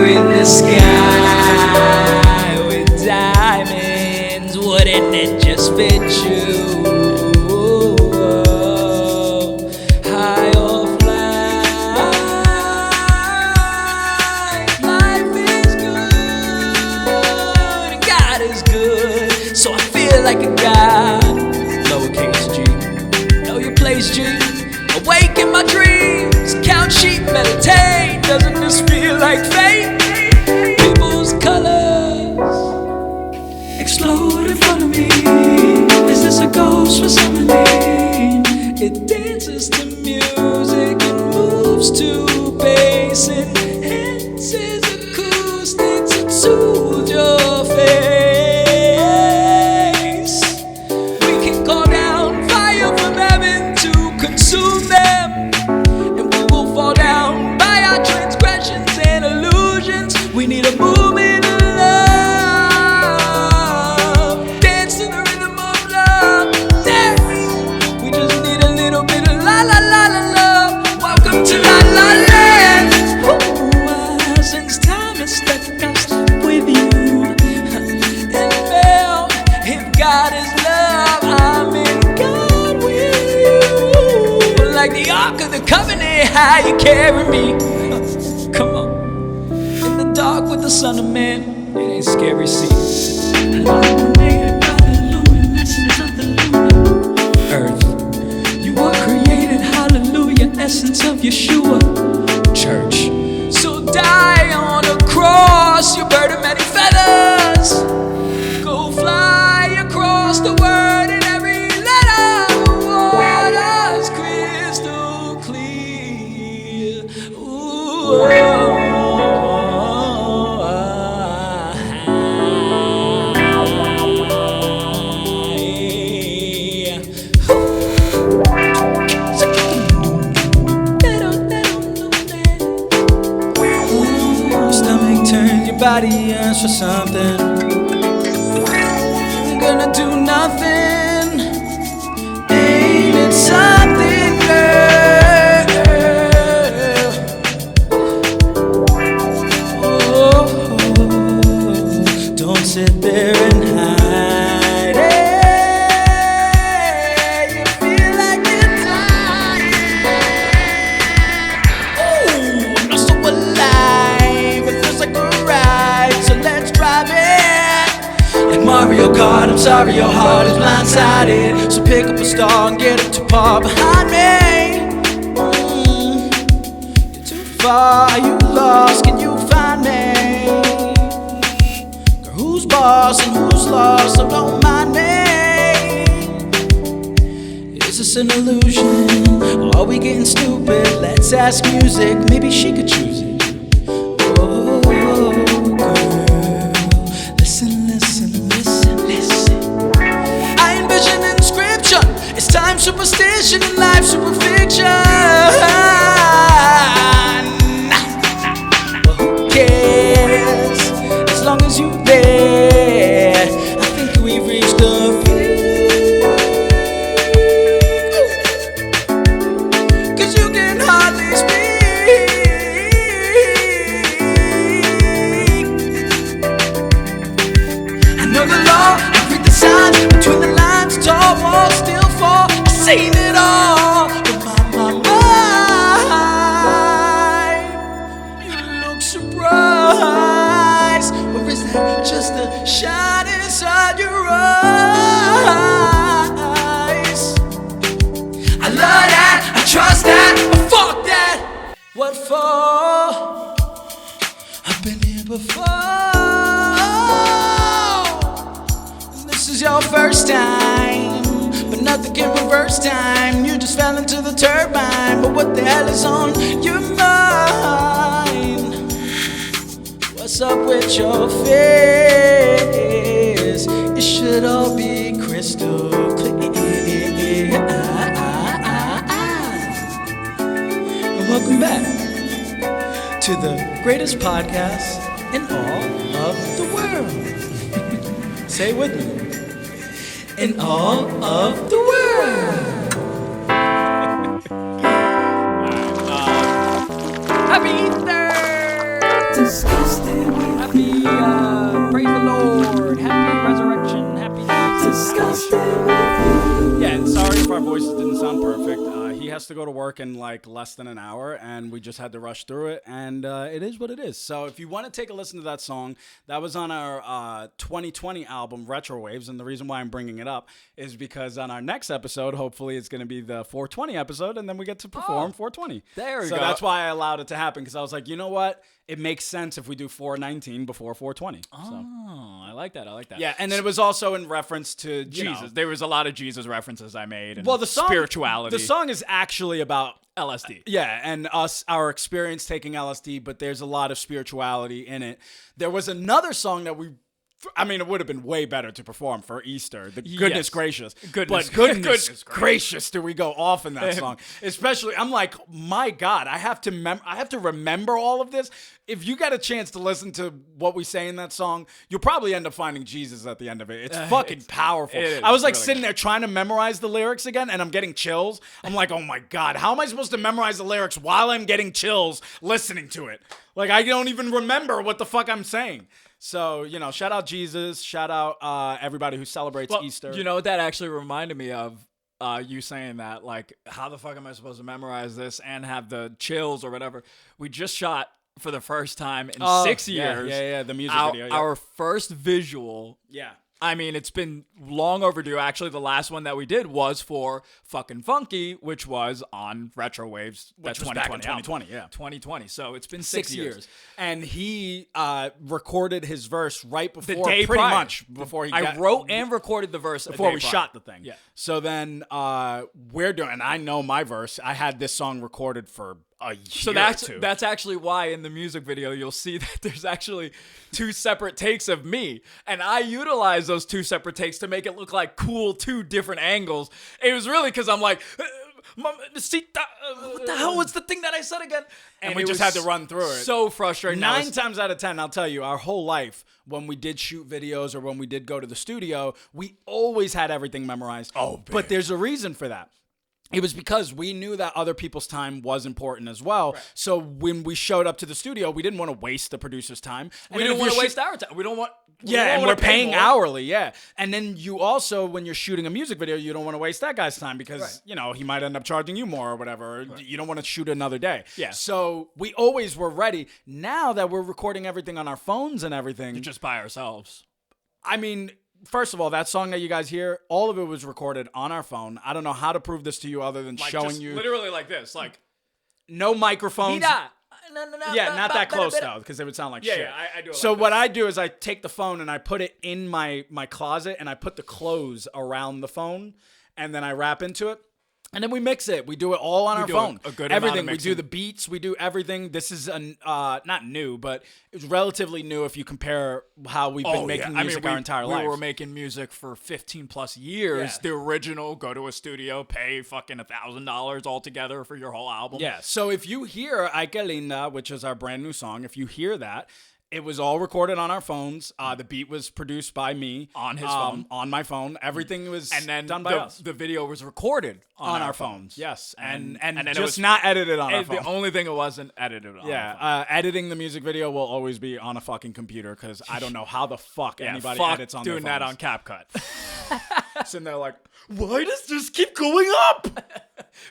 in the sky with diamonds. Wouldn't it just fit you? High or fly, life is good and God is good. So I feel like a god. Lowercase G, know your place, G. Awake in my dreams, count sheep, meditate. Doesn't this feel like fate? People's colors explode in front of me. Is this a ghost for summoning? It dances to music and moves to bass and enhances acoustics and soothes your face. We can call down fire from heaven to consume them, and we will fall down by our transgressions and illusions. We need a movement of love, dance to the rhythm of love. Dance. We just need a little bit of la la la la love. Welcome to La La Land. Ooh, since time has stuck us with you and felt if God is love, I'm in God with you. Like the Ark of the Covenant, how you carry me. Come on. In the dark with the Son of Man, it ain't scary, see. Illuminated by the luminescence of the lunar earth. You were created, hallelujah, essence of Yeshua, church. So die on a cross, your bird of many feathers. Go fly across the word in every letter. The water's crystal clear. Ooh, stomach turns, your body yearns for something. I'm gonna do nothing. Ain't it something, girl? Oh, don't sit there and hide it. You feel like you're dying. Oh, I'm so alive. It feels like a ride, so let's drive it. Like Mario Kart, I'm sorry your heart is blindsided. So pick up a star and get it too far behind me. You're too far, are you lost? Can you find me? Girl, who's boss and who's lost? So don't mind me. Is this an illusion? Or are we getting stupid? Let's ask music, maybe she could choose it. Oh, girl, listen, listen, listen, listen. I envision inscription. It's time superstition and life superfiction. But who cares? As long as you're there, I think we've reached the peak. 'Cause you can hardly speak. I know the law, I read the signs between the lines. Tall walls still fall. I've seen it all. But my mind, you look surprised. Or is that just a shine inside your eyes? I love that, I trust that, but fuck that. What for? I've been here before. This is your first time, but nothing can reverse time. You just fell into the turbine, but what the hell is on your mind? What's up with your face? It should all be crystal clear. And welcome back to the greatest podcast in all of the world. Say it with me. In all of the world. Happy Easter! Happy, praise the Lord. Happy resurrection. Happy Yeah, and sorry if our voices didn't sound perfect. He has to go to work in like less than an hour, and we just had to rush through it, and it is what it is. So if you want to take a listen to that song, that was on our 2020 album, Retrowaves, and the reason why I'm bringing it up is because on our next episode, hopefully it's going to be the 420 episode, and then we get to perform 420. There we go. go. So that's why I allowed it to happen, because I was like, you know what? It makes sense if we do 419 before 420. Oh, I like that. Yeah, and then it was also in reference to Jesus. There was a lot of Jesus references I made. And well, the song, spirituality. The song is actually about LSD. Yeah, and our experience taking LSD, but there's a lot of spirituality in it. There was another song that it would have been way better to perform for Easter. Goodness gracious. Goodness gracious, do we go off in that song? Especially, I'm like, my God, I have to remember all of this. If you get a chance to listen to what we say in that song, you'll probably end up finding Jesus at the end of it. It's fucking powerful. I was like really sitting there trying to memorize the lyrics again, and I'm getting chills. I'm like, oh my God, how am I supposed to memorize the lyrics while I'm getting chills listening to it? Like, I don't even remember what the fuck I'm saying. So, shout out Jesus, shout out everybody who celebrates Easter. You know what that actually reminded me of? You saying that, like, how the fuck am I supposed to memorize this and have the chills or whatever? We just shot for the first time in 6 years. Yeah, the music video. Yeah. Our first visual. Yeah. I mean, it's been long overdue. Actually, the last one that we did was for Fucking Funky, which was on Retrowaves. Which was back in 2020, yeah. 2020. So it's been 6 years. And he recorded his verse right before, the day pretty prior. much before he I wrote and recorded the verse before we shot the thing. Yeah. So then we're doing, and I know my verse. I had this song recorded for a year so that's actually why in the music video you'll see that there's actually 2 separate takes of me, and I utilize those 2 separate takes to make it look like cool 2 different angles. It was really because I'm like, what the hell was the thing that I said again? And we just had to run through it. So frustrating. 9 times out of 10, I'll tell you, our whole life, when we did shoot videos or when we did go to the studio, we always had everything memorized. Oh, but there's a reason for that. It was because we knew that other people's time was important as well. Right. So when we showed up to the studio, we didn't want to waste the producer's time. And we didn't want to waste our time. We don't want... and we're paying hourly, yeah. And then you also, when you're shooting a music video, you don't want to waste that guy's time because, he might end up charging you more or whatever. Right. You don't want to shoot another day. Yeah. So we always were ready. Now that we're recording everything on our phones and everything... You're just by ourselves. I mean... First of all, that song that you guys hear, all of it was recorded on our phone. I don't know how to prove this to you other than showing you. Literally like this. Like, no microphones. Yeah, not that close though, because it would sound like shit. Yeah, I do it so like what I do is I take the phone and I put it in my closet and I put the clothes around the phone and then I rap into it. And then we mix it. We do it all on our phone. A good everything. Amount of we do the beats. We do everything. This is not new, but it's relatively new if you compare how we've been making music our entire life. We were making music for 15 plus years. Yeah. The original, go to a studio, pay fucking $1,000 altogether for your whole album. Yeah. So if you hear Ay Que Linda, which is our brand new song, if you hear that, it was all recorded on our phones. The beat was produced by me. On his phone. On my phone. Everything was done by us. The video was recorded on our phones. Yes. And just it was not edited on our phone. The only thing it wasn't edited on our phone. Editing the music video will always be on a fucking computer because I don't know how the fuck anybody edits on their phones. Doing that on CapCut. Sitting there like, why does this keep going up?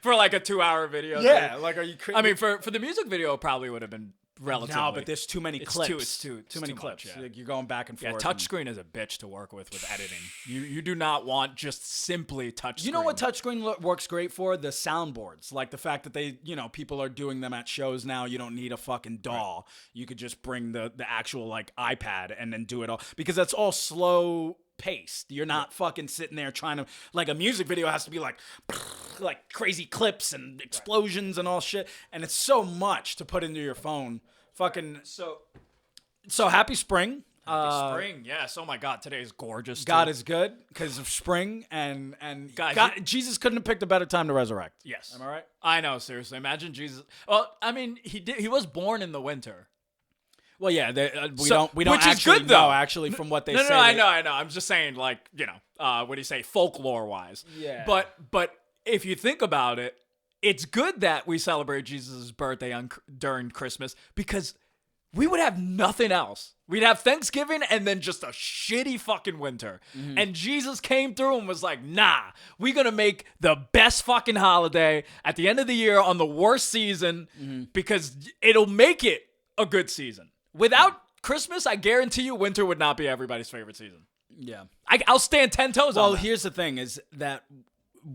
For like a 2-hour video. Yeah. Like, are you crazy? I mean, for the music video, it probably would have been relatively. No, but there's too many clips. It's too many much, clips. yeah. Like, you're going back and forth. Yeah, touchscreen is a bitch to work with editing. You do not want just simply touchscreen. You know what touchscreen works great for? The soundboards. Like the fact that they, people are doing them at shows now. You don't need a fucking DAW. Right. You could just bring the actual like iPad and then do it all because that's all slow paced. You're not fucking sitting there trying to, like, a music video has to be like crazy clips and explosions and all shit, and it's so much to put into your phone. Fucking so happy spring. Happy spring, yes. Oh my God, today is gorgeous. God is good because of spring, and God, Jesus couldn't have picked a better time to resurrect. Yes, am I right? I know, seriously. Imagine Jesus. Well, I mean, he was born in the winter. Well, yeah, we don't which actually is good, know, though. Actually, from what they say. No, I know. I'm just saying, like, what do you say, folklore-wise. Yeah. But if you think about it, it's good that we celebrate Jesus' birthday during Christmas because we would have nothing else. We'd have Thanksgiving and then just a shitty fucking winter. And Jesus came through and was like, nah, we're going to make the best fucking holiday at the end of the year on the worst season because it'll make it a good season. Without Christmas, I guarantee you winter would not be everybody's favorite season. Yeah. I'll stand 10 toes on Well, that. here's the thing is that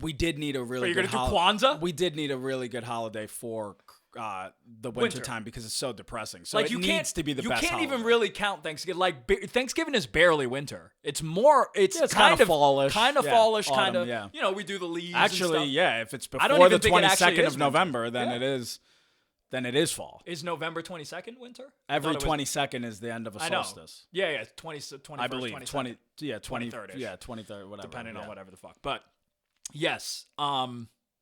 we did need a really Are you good going to do Kwanzaa? We did need a really good holiday for the winter time because it's so depressing. So Like it you needs to be the best You can't even holiday. really count Thanksgiving. Like Thanksgiving is barely winter. It's more. It's Yeah, it's kind kinda of fallish. kind of Yeah, fallish. autumn, Kind of. yeah. You know, we do the leaves. Actually, and stuff. yeah, if it's I don't before the even think it actually 22nd is of November, winter. then Yeah. it is. Then it is fall. Is November 22nd winter? Every I thought it was- 22nd is the end of a I know. solstice. Yeah, 21st, I believe 22nd, 20. Yeah, 20. 23rd-ish. Yeah, 23rd. Whatever. depending yeah. on whatever the fuck. But yes.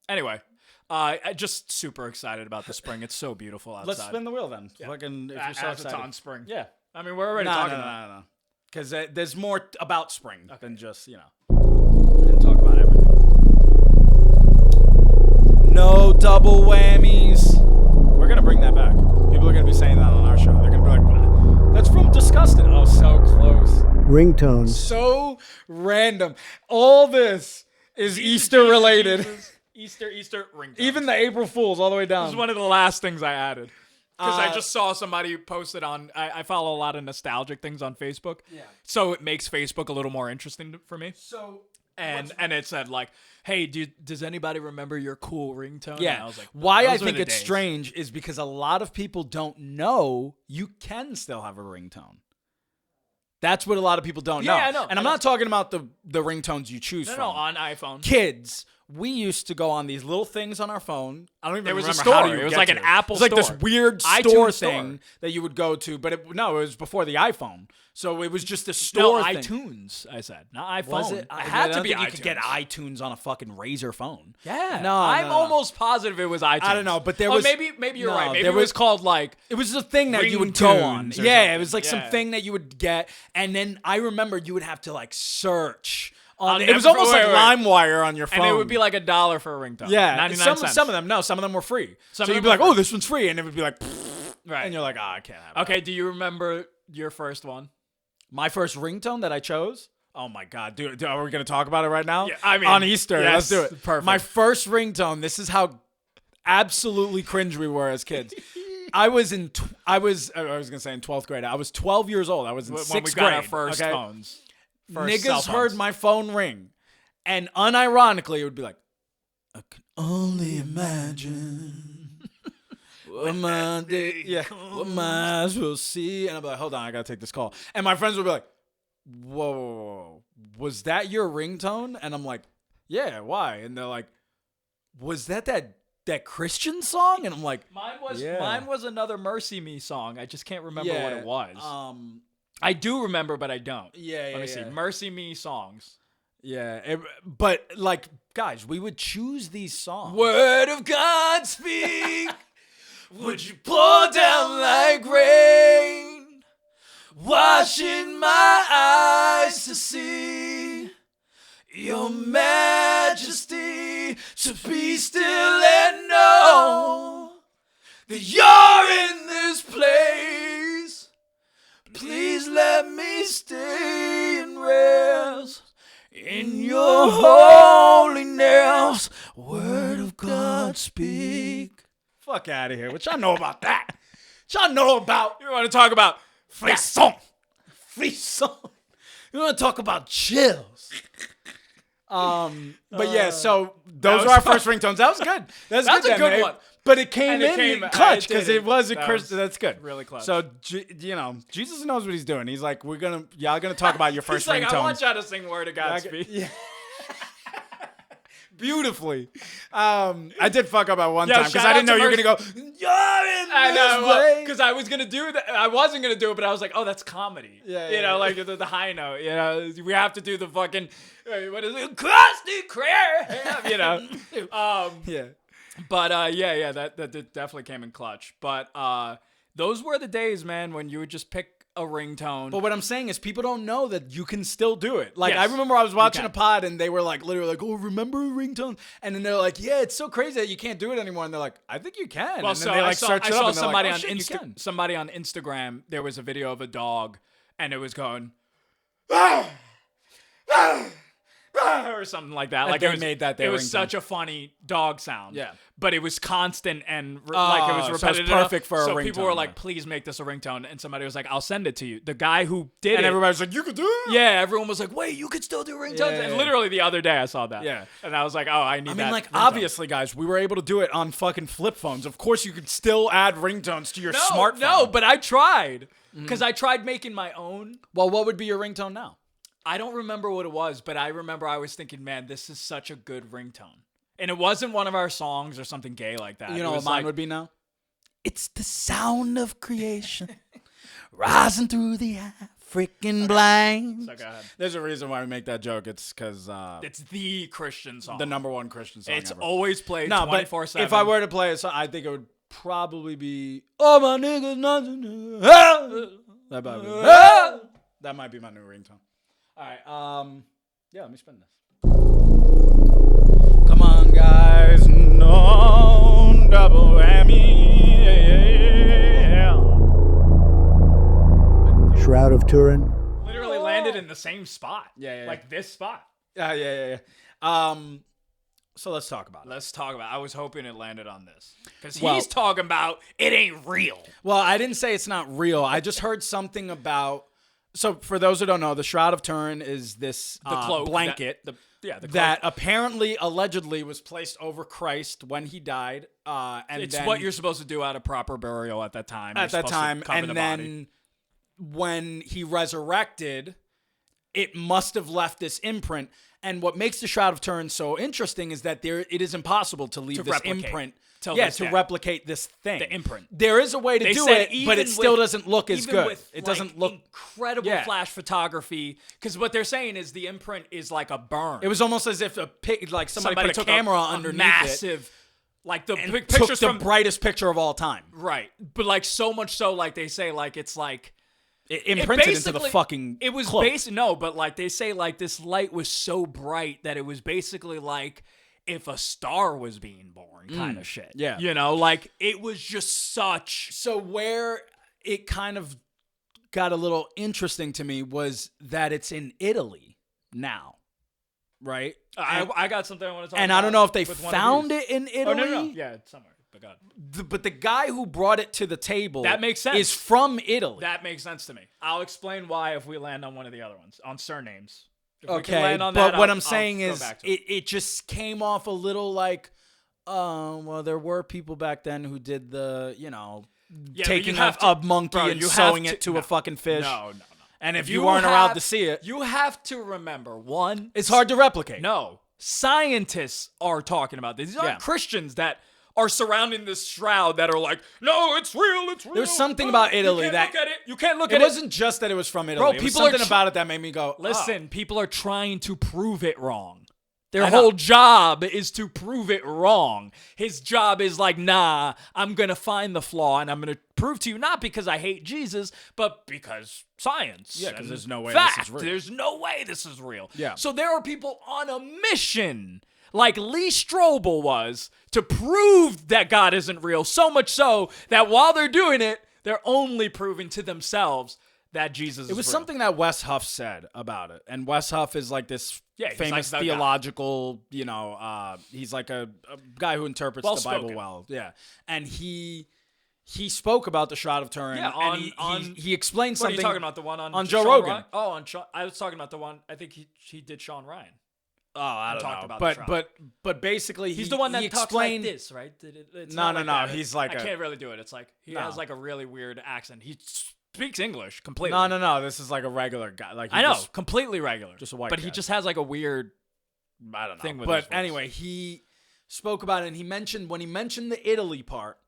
Anyway, I just super excited about the spring. It's so beautiful outside. Let's spin the wheel then. Fucking, if you're so As it's excited. on spring. Yeah. I mean, we're already No, talking no, about. no. Because there's more about spring than just, we didn't talk about everything. No double whammies. We're going to bring that back. People are going to be saying that on our show. They're going to be like, "Wow, that's from Disgusted." Oh, so close. Ringtones. So random. All this is Easter related. Easter ringtones. Even the April Fools all the way down. This is one of the last things I added. Because I just saw somebody posted on, I follow a lot of nostalgic things on Facebook. Yeah. So it makes Facebook a little more interesting for me. So And it said like, hey, does anybody remember your cool ringtone? And yeah. I was like, Why I those were think the it's days. strange is because a lot of people don't know you can still have a ringtone. That's what a lot of people don't know. Yeah, I know. And I'm not talking about the ringtones you choose No, from. no, on iPhone. Kids, we used to go on these little things on our phone. I don't even There was a remember store. how you It would was get like to an it. Apple It was like store. this weird iTunes store store. thing that you would go to, but it was before the iPhone. So it was just a No, store thing. iTunes, I said. Not iPhone. Was it? It had to be You iTunes. could get iTunes on a fucking Razr phone. Yeah. No, I'm no. almost positive it was iTunes. I don't know, but there Oh, was... maybe you're No, right. Maybe there it was was- called like... It was a thing that you would go on. Ringtones or Yeah, it something. was like Yeah. some thing that you would get, and then I remember you would have to like search. On, I'll it was never- almost wait, like wait. LimeWire on your phone. And it would be like $1 for a ringtone. yeah, 99 cents. some of them no, some of them were free. Some So of you'd them be like, were oh, free. this one's free, and it would be like, Right. and you're like, I can't have it. Okay, do you remember your first one? My first ringtone that I chose. Oh my god, dude! Are we gonna talk about it right now? Yeah, I mean, on Easter, yes, let's do it. perfect. My first ringtone. This is how absolutely cringe we were as kids. I was in 12th grade. I was 12 years old. I was in When 6th we grade. got our first okay? phones. First Niggas cell heard phones. my phone ring, and unironically, it would be like, I can only imagine what my day, what my eyes will see. And I'd be like, hold on, I gotta take this call. And my friends would be like, whoa, was that your ringtone? And I'm like, yeah, why? And they're like, was that Christian song? And I'm like, Yeah. Mine was another Mercy Me song. I just can't remember what it was. Um, I do remember, but I don't. yeah, Let me see. Mercy Me songs. Yeah, but like, guys, we would choose these songs. Word of God speak. Would you pour down like rain, washing my eyes to see your majesty, to be still and know that you're in this place. Please let me stay and rest in your holiness. Word of God speak. Fuck out of here. What y'all know about that? What y'all know about You want to talk about frisson? Frisson. You want to talk about chills? But yeah, so those was were our fun. first ringtones. That was good. That's a then, good Dave. one. But it came And it in came- clutch it because did. it was a That Christ. was That's good. really clutch. So Jesus knows what he's doing. He's like, y'all gonna talk about your first He's like, ringtones. I want y'all to sing Word of God speak. Yeah. Beautifully. I did fuck up at one Yo, time because shout I didn't know out you were to gonna go. You're in I know, this because I was gonna do that. I wasn't gonna do it, but I was like, "Oh, that's comedy." Yeah, you yeah, know, yeah. like the high note. You know, we have to do the fucking what is it? Krusty Krab. You know, yeah. but yeah, that definitely came in clutch. But those were the days, man, when you would just pick a ringtone. But what I'm saying is people don't know that you can still do it. Like, Yes, I remember I was watching can. a pod and they were like, literally like, oh, remember ringtones? And then they're like, yeah, it's so crazy that you can't do it anymore. And they're like, I think you can. Well, and then so they like I saw, search I it up saw and they're somebody like, oh, on shit, you can. somebody on Instagram. There was a video of a dog, and it was going or something like that. And Like they it was, made that it their was ringtone. such a funny dog sound. Yeah. But it was constant and like it was so it's repetitive. perfect for a So people were ringtone, like, yeah. "Please make this a ringtone." And somebody was like, "I'll send it to you." The guy who did And it, everybody's like, you could do it. yeah, everyone was like, "Wait, you could still do ringtones?" Yeah, And yeah. literally the other day I saw that. Yeah. And I was like, "Oh, I need I that." mean, like, ringtone. obviously, guys, we were able to do it on fucking flip phones. Of course, you could still add ringtones to your smartphone. No, but I tried because I tried making my own. Well, what would be your ringtone now? I don't remember what it was, but I remember I was thinking, man, this is such a good ringtone. And it wasn't one of our songs or something gay like that. You know it what was mine like, would be now? It's the sound of creation rising through the African blind. So go ahead. There's a reason why we make that joke. It's because It's the Christian song. the number one Christian song It's ever. always played No, but 24/7. if I were to play a song, I think it would probably be "Oh my niggas nothing to that might be, that might be my new ringtone. All right, yeah, let me spin this. Come on, guys, no double whammy. Shroud of Turin. literally landed in the same spot. Yeah. Like this spot. Yeah. So let's talk about it. Let's talk about it. I was hoping it landed on this. Because Well- he's talking about it ain't real. Well, I didn't say it's not real. I just heard something about. So for those who don't know, the Shroud of Turin is this The cloak. blanket The cloak. that apparently, allegedly, was placed over Christ when he died. And It's then, what you're supposed to do at a proper burial at that time. at You're that supposed to time, cover and the then body. when he resurrected, it must have left this imprint. And what makes the Shroud of Turin so interesting is that it is impossible to leave To this replicate imprint. till Yeah, this to day. replicate this thing. The imprint. There is a way to They do said it, but even it still with- doesn't look as even good. with, It like, doesn't look. incredible Yeah. flash photography. Because what they're saying is the imprint is like a burn. It was almost as if somebody put a took camera underneath massive, like the and pictures took the from brightest picture of all time. right, but like so much so, like they say, like it's like It it imprinted into the basically- fucking. It was cloak. no, but like they say, like this light was so bright that it was basically like if a star was being born, kind of shit. yeah. you know, like it was just such. So where it kind of got a little interesting to me was that it's in Italy now, right? I got something I want to talk about. And I don't know if they with one of found these. it in Oh Italy. no, yeah, it's somewhere. But God, But the guy who brought it to the table That makes sense. is from Italy. that makes sense to me. I'll explain why if we land on one of the other ones on Surnames. If we can okay, land on but that, what I'll- I'm saying I'll go is back to it. it just came off a little like, well, there were people back then who did the, Yeah, but taking you have a to- monkey bro, and you have sewing to- it to no. a fucking fish. No. And if you weren't allowed to see it, you have to remember one. it's hard to replicate. No, scientists are talking about this. These aren't Yeah. Christians that are surrounding this shroud that are like, no, it's real, it's real. There's something about Italy you can't that- look at it. You can't look It at wasn't just that it was from Italy. Bro, It was people are something tr- about it that made me go, Listen, people are trying to prove it wrong. Their I know. whole job is to prove it wrong. His job is like, nah, I'm going to find the flaw and I'm going to prove to you, not because I hate Jesus, but because science. Yeah, 'cause and there's no way fact. this is real. There's no way this is real. Yeah. So there are people on a mission, like Lee Strobel was, to prove that God isn't real, so much so that while they're doing it, they're only proving to themselves that Jesus is It was real. something that Wes Huff said about it. And Wes Huff is like this Yeah, he's famous like the guy. theological, he's like a guy who interprets the Bible Well-spoken. well. Yeah. And he spoke about the Shroud of Turin. Yeah, and he explained What are something. you talking about? The one on Joe Sean Rogan. Ryan? Oh, on Sean. I was talking about the one. I think he did Sean Ryan. Oh, I don't talked know. about the Shroud. But basically, He's the one that he talks explained, like this, right? It's No, not like no. that. He's like I a- can't really do it. It's like he No. has like a really weird accent. He speaks English completely. No. This is like a regular guy. Like he I know, just- completely regular. just a white but guy. he just has like a weird. I don't know. thing with But his voice. anyway, he spoke about it, and when he mentioned the Italy part,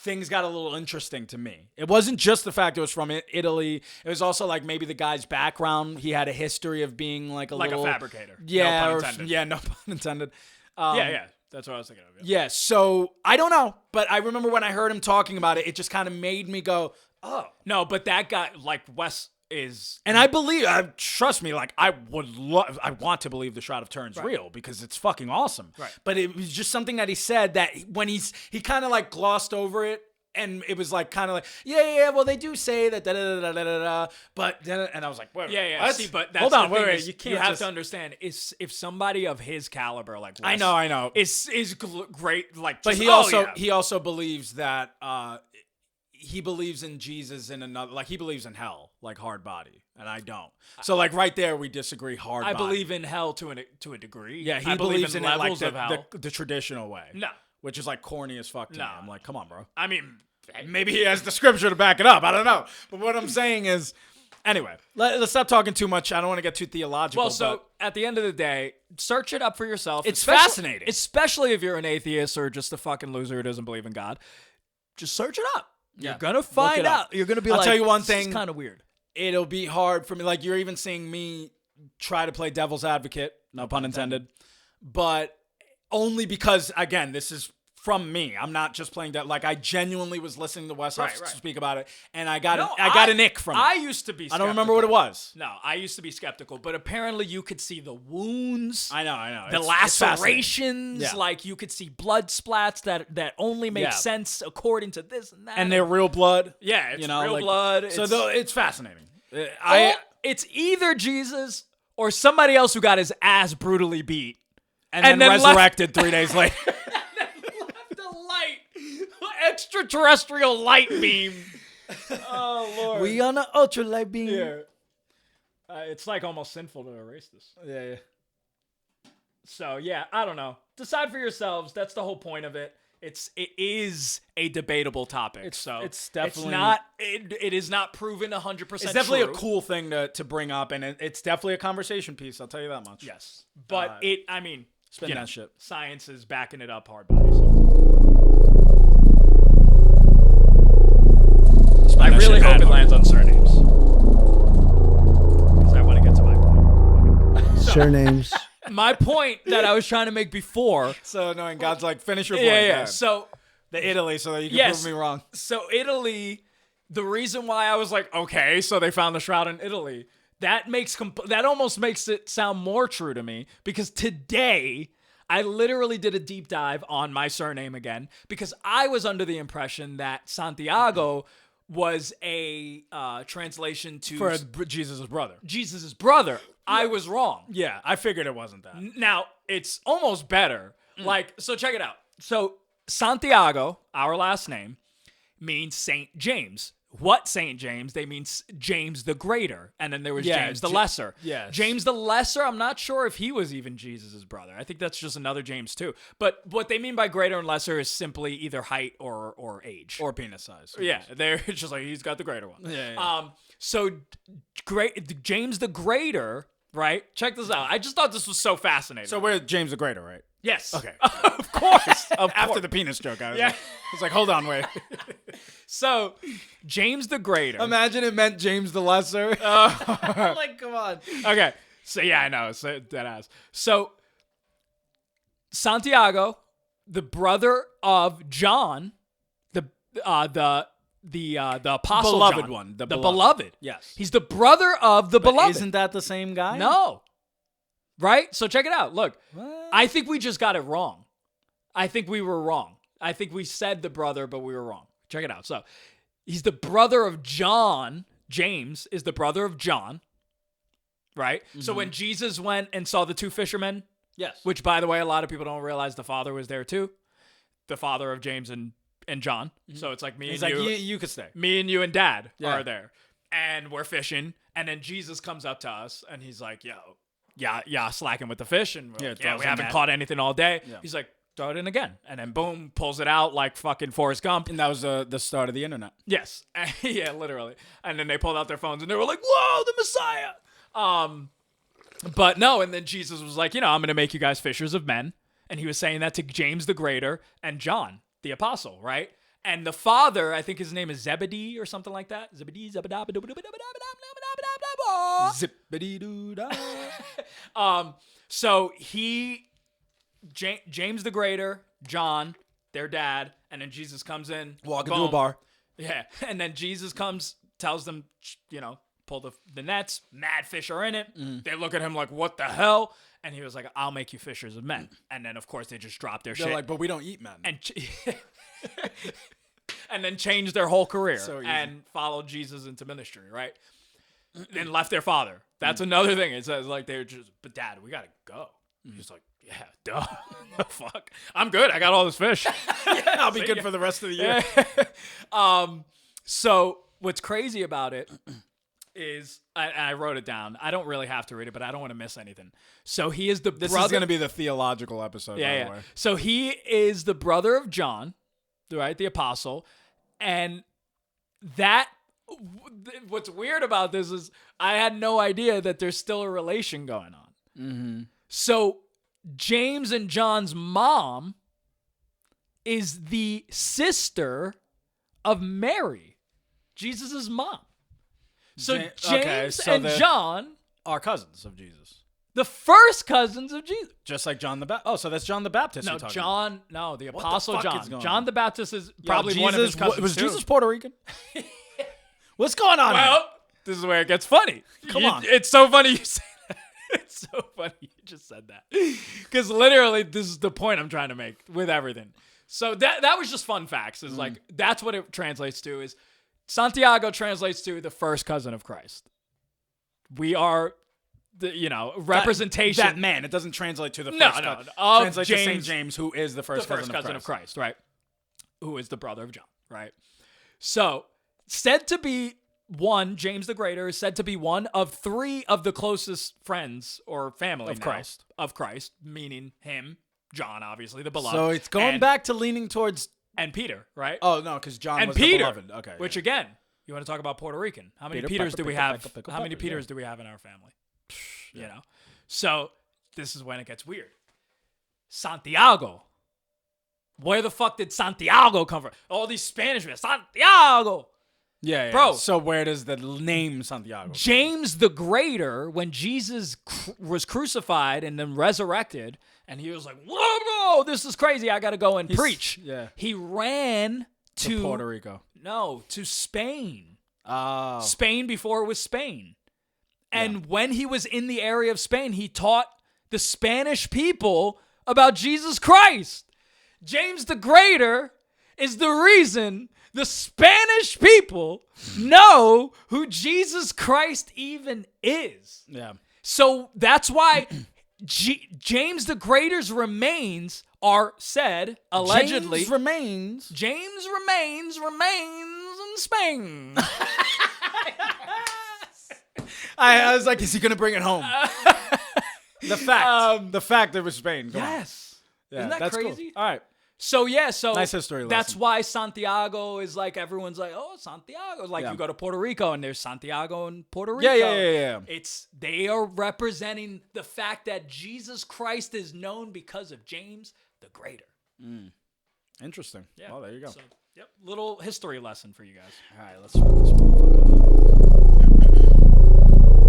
things got a little interesting to me. It wasn't just the fact it was from Italy. It was also like maybe the guy's background. He had a history of being like a Like little a fabricator. Yeah, No pun or- intended. yeah, no pun intended. Yeah. That's what I was thinking of. Yeah, so I don't know, but I remember when I heard him talking about it, it just kind of made me go, oh. No, but that guy, like Wes is... And I believe, trust me, like I want to believe the Shroud of Turin's real because it's fucking awesome. Right. But it was just something that he said that when he kind of like glossed over it. And it was like kind of like, yeah, well, they do say that, but then, and I was like, wait, Yeah. what? See, but that's hold on, the thing wait, is, you can't. You have to understand is if somebody of his caliber, like Wes, I know, is great, like, but just, he also believes that he believes in Jesus in another, like he believes in hell, like hard body, and I don't. So like right there, we disagree hard. I body. believe in hell to a degree. Yeah, he I believes believe in it levels like of hell. the traditional way. No. Which is like corny as fuck to me. No. I'm like, come on, bro. I mean, Maybe he has the scripture to back it up. I don't know. But what I'm saying is, anyway, let's stop talking too much. I don't want to get too theological. well, so at the end of the day, search it up for yourself. It's especially- fascinating. Especially if you're an atheist or just a fucking loser who doesn't believe in God. Just search it up. Yeah. You're going to Look find it up. out. You're going to be I'll like, tell you one this thing. is kind of weird. It'll be hard for me. Like, you're even seeing me try to play devil's advocate. No pun intended. But only because, again, this is from me. I'm not just playing that. Like, I genuinely was listening to Wes speak about it, and I got an ick from it. I used to be skeptical. I don't remember what it was. No, I used to be skeptical, but apparently you could see the wounds. I know. The It's lacerations, Yeah. like you could see blood splats that only make sense according to this and that. And they're real blood. yeah, it's real like, blood. It's fascinating. It's either Jesus or somebody else who got his ass brutally beat and then resurrected 3 days later. extraterrestrial light beam. Oh Lord, We on an ultralight beam. yeah. It's like almost sinful to erase this. Yeah. So yeah, I don't know. Decide for yourselves. That's the whole point of it. It is a debatable topic. It's definitely it's not. It is not proven 100%. It's definitely true. a cool thing to bring up, and it's definitely a conversation piece. I'll tell you that much. Yes, but I mean, spin you know, that shit. Science is backing it up hard body. So. I really hope it lands on Surnames. Because I want to get to my point. Okay. Surnames. My point that I was trying to make before. So annoying. God's like, finish your point. Yeah. Go ahead. So the Italy, so that you can prove me wrong. So Italy, the reason why I was like, okay, so they found the shroud in Italy. That almost makes it sound more true to me because today I literally did a deep dive on my surname again because I was under the impression that Santiago was a translation to For Jesus' brother. Jesus' brother. I was wrong. Yeah, I figured it wasn't that. Now, it's almost better. Like, so check it out. So Santiago, our last name, means Saint James. What Saint James? They mean James the Greater. And then there was James the Lesser. Yes. James the Lesser, I'm not sure if he was even Jesus' brother. I think that's just another James too. But what they mean by greater and lesser is simply either height or age. Or penis size. Yeah, they're just like, he's got the greater one. Yeah. So James the Greater, right? Check this out. I just thought this was so fascinating. So we're James the Greater, right? Yes. Okay. Of course. After the penis joke, I was like, hold on, wait. So, James the Greater. Imagine it meant James the Lesser. Like, come on. Okay. So, yeah, I know. So, that ass. So, Santiago, the brother of John, the apostle Beloved John, one. The beloved. Yes. He's the brother of the beloved. Isn't that the same guy? No. Right? So check it out. Look, What? I think we just got it wrong. I think we were wrong. I think we said the brother, but we were wrong. Check it out. So he's the brother of John. James is the brother of John. Right? So when Jesus went and saw the two fishermen, Yes. which by the way, a lot of people don't realize the father was there too. The father of James and John. So it's like me He's and like, you. you could stay. Me and you and dad Yeah. are there. And we're fishing. And then Jesus comes up to us and he's like, yo, yeah, slacking with the fish. And we're like, throws we in haven't that. caught anything all day. Yeah. He's like, throw it in again. And then boom, pulls it out like fucking Forrest Gump. And that was the start of the internet. Yes. Yeah, literally. And then they pulled out their phones and they were like, whoa, the Messiah. But no, and then Jesus was like, I'm going to make you guys fishers of men. And he was saying that to James the Greater and John, the apostle, right? And the father, I think his name is Zebedee or something like that. Zebedee, Zippity-doo-dah. So he James the Greater, John, their dad, and then Jesus comes in. Walk into a bar. Yeah. And then Jesus comes, tells them, pull the nets. Mad fish are in it. They look at him like, what the hell? And he was like, I'll make you fishers of men. And then, of course, they just drop their shit. They're like, but we don't eat men. And then change their whole career So easy. and follow Jesus into ministry, right? And left their father. That's another thing. It says like they're just, but Dad, we gotta go. He's like, yeah, duh. Fuck. I'm good. I got all this fish. I'll be good for the rest of the year. So what's crazy about it is, I wrote it down. I don't really have to read it, but I don't want to miss anything. So he is the This brother. is going to be the theological episode, by the way. So he is the brother of John, right? The apostle. And what's weird about this is I had no idea that there's still a relation going on. Mm-hmm. So James and John's mom is the sister of Mary, Jesus' mom. So James and John are cousins of Jesus. The first cousins of Jesus. Just like John the Baptist. Oh, so that's John the Baptist. No, John. No, the Apostle fuck John. is going John on? the Baptist is probably one of his cousins. Was too. Jesus Puerto Rican? What's going on? Well, this is where it gets funny. Come on. It's so funny you say that. It's so funny you just said that. Because literally, this is the point I'm trying to make with everything. So that was just fun facts. Is like, that's what it translates to. Is Santiago translates to the first cousin of Christ. We are the, representation. That man. It doesn't translate to the first cousin. Of translates to St. James, James, who is the first cousin of Christ, right? Who is the brother of John, right? So, said to be one, James the Greater is said to be one of three of the closest friends or family of Christ, meaning him, John, obviously, the beloved. So it's going back to leaning towards... And Peter, right? Oh, no, because John and was Peter, the beloved. Okay. Which, again, you want to talk about Puerto Rican. How many Peters do we have? How many Peters do we have in our family? You know? So, this is when it gets weird. Santiago. Where the fuck did Santiago come from? All these Spanish men. Santiago. Yeah. Bro. So where does the name Santiago come James the Greater, when Jesus was crucified and then resurrected, and he was like, whoa, this is crazy. I got to go and preach. Yeah. He ran to Puerto Rico. No, to Spain. Oh. Spain before it was Spain. And when he was in the area of Spain, he taught the Spanish people about Jesus Christ. James the Greater is the reason the Spanish people know who Jesus Christ even is. Yeah. So that's why James the Greater's remains are said, allegedly. James remains in Spain. I was like, is he going to bring it home? The fact it was Spain. Come on. Yeah, Isn't that that's crazy? Cool. All right. So nice history lesson. That's why Santiago is like, everyone's like, oh, Santiago. Like you go to Puerto Rico and there's Santiago in Puerto Rico. Yeah. They are representing the fact that Jesus Christ is known because of James the Greater. Interesting. Yeah. Well, there you go. So, little history lesson for you guys. All right, let's run this motherfucker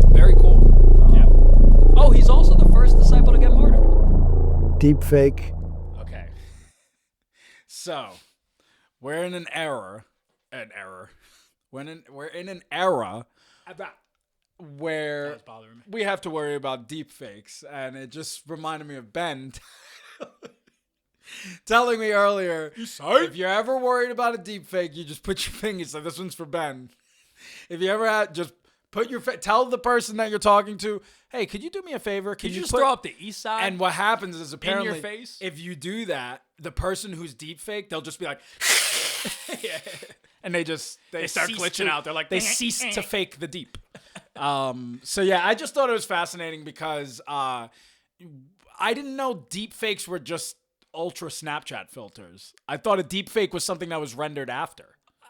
up. Very cool. Yeah. Oh, he's also the first disciple to get martyred. Deep fake. Okay. So, we're in an era. We're in an era where That was bothering me. we have to worry about deep fakes, and it just reminded me of Ben telling me earlier, if you're ever worried about a deep fake, you just put your fingers. So this one's for Ben. If you ever had, just put your tell the person that you're talking to, hey, could you do me a favor? Could you just throw up the east side? And what happens is apparently, in your face? if you do that, the person who's deep fake, they'll just be like, and they start glitching out. They're like, they cease to fake the deep. So yeah, I just thought it was fascinating because I didn't know deep fakes were just ultra Snapchat filters. I thought a deep fake was something that was rendered after.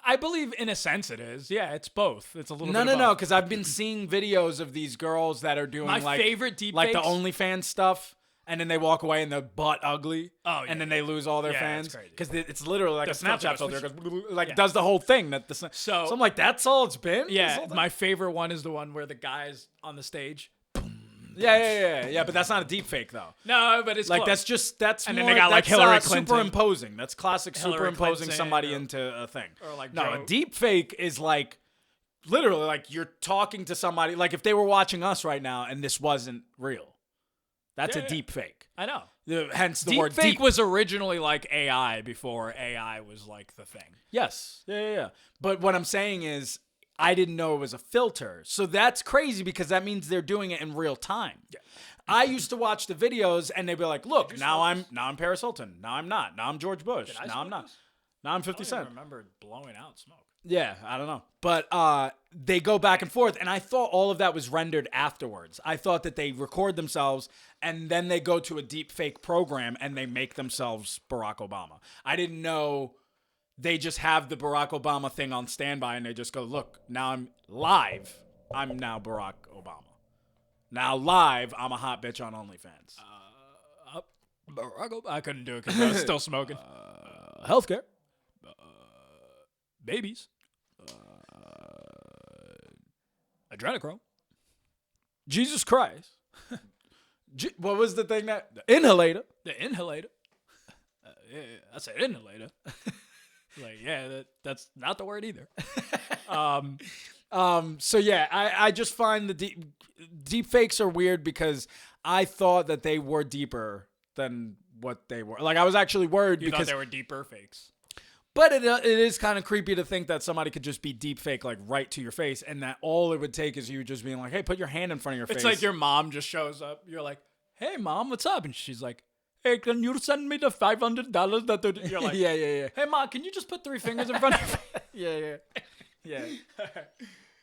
I believe in a sense it is. Yeah, it's both. It's a little bit No, because I've been seeing videos of these girls that are doing my favorite deep like fakes? the OnlyFans stuff, and then they walk away and they're butt ugly. Oh, yeah. And then they lose all their fans because it's literally like the a Snapchat filter filter, goes like does the whole thing. So I'm like, that's all it's been. Yeah, my favorite one is the one where the guy's on the stage. Boom, Yeah. But that's not a deep fake though. No, but it's Like close. that's And more, then they got, like, that's, Hillary Clinton. superimposing. That's classic Hillary superimposing Clinton somebody or- into a thing. or, like, no, Joe- a deep fake is like literally like you're talking to somebody. Like if they were watching us right now and this wasn't real, that's a deep fake. I know. Hence the Deep word fake deep. was originally like AI before AI was like the thing. Yes. Yeah. But what I'm saying is, I didn't know it was a filter. So that's crazy because that means they're doing it in real time. Yeah. I used to watch the videos and they'd be like, look, now I'm Paris Hilton. Now I'm not. Now I'm George Bush. Now I'm not. Now I'm 50 I Cent. remember blowing out smoke. Yeah, I don't know. But they go back and forth, and I thought all of that was rendered afterwards. I thought that they record themselves, and then they go to a deep fake program, and they make themselves Barack Obama. I didn't know they just have the Barack Obama thing on standby, and they just go, look, now I'm live. I'm now Barack Obama. Now live, I'm a hot bitch on OnlyFans. Barack Obama. I couldn't do it because I was still smoking. Healthcare. Babies. Adrenochrome. Jesus Christ. What was the thing that... The inhalator. The inhalator. Yeah, that's an inhalator. Like, yeah, that's not the word either. So yeah, I just find the deep fakes are weird because I thought that they were deeper than what they were. Like I was actually worried You because thought they were deeper fakes. but it is kind of creepy to think that somebody could just be deep fake like right to your face and that all it would take is you just being like, hey, put your hand in front of your face. It's like your mom just shows up. You're like, hey, Mom, what's up? And she's like, hey, can you send me the $500 that you're like, yeah. Hey, Mom, can you just put 3 fingers in front of your face? Yeah.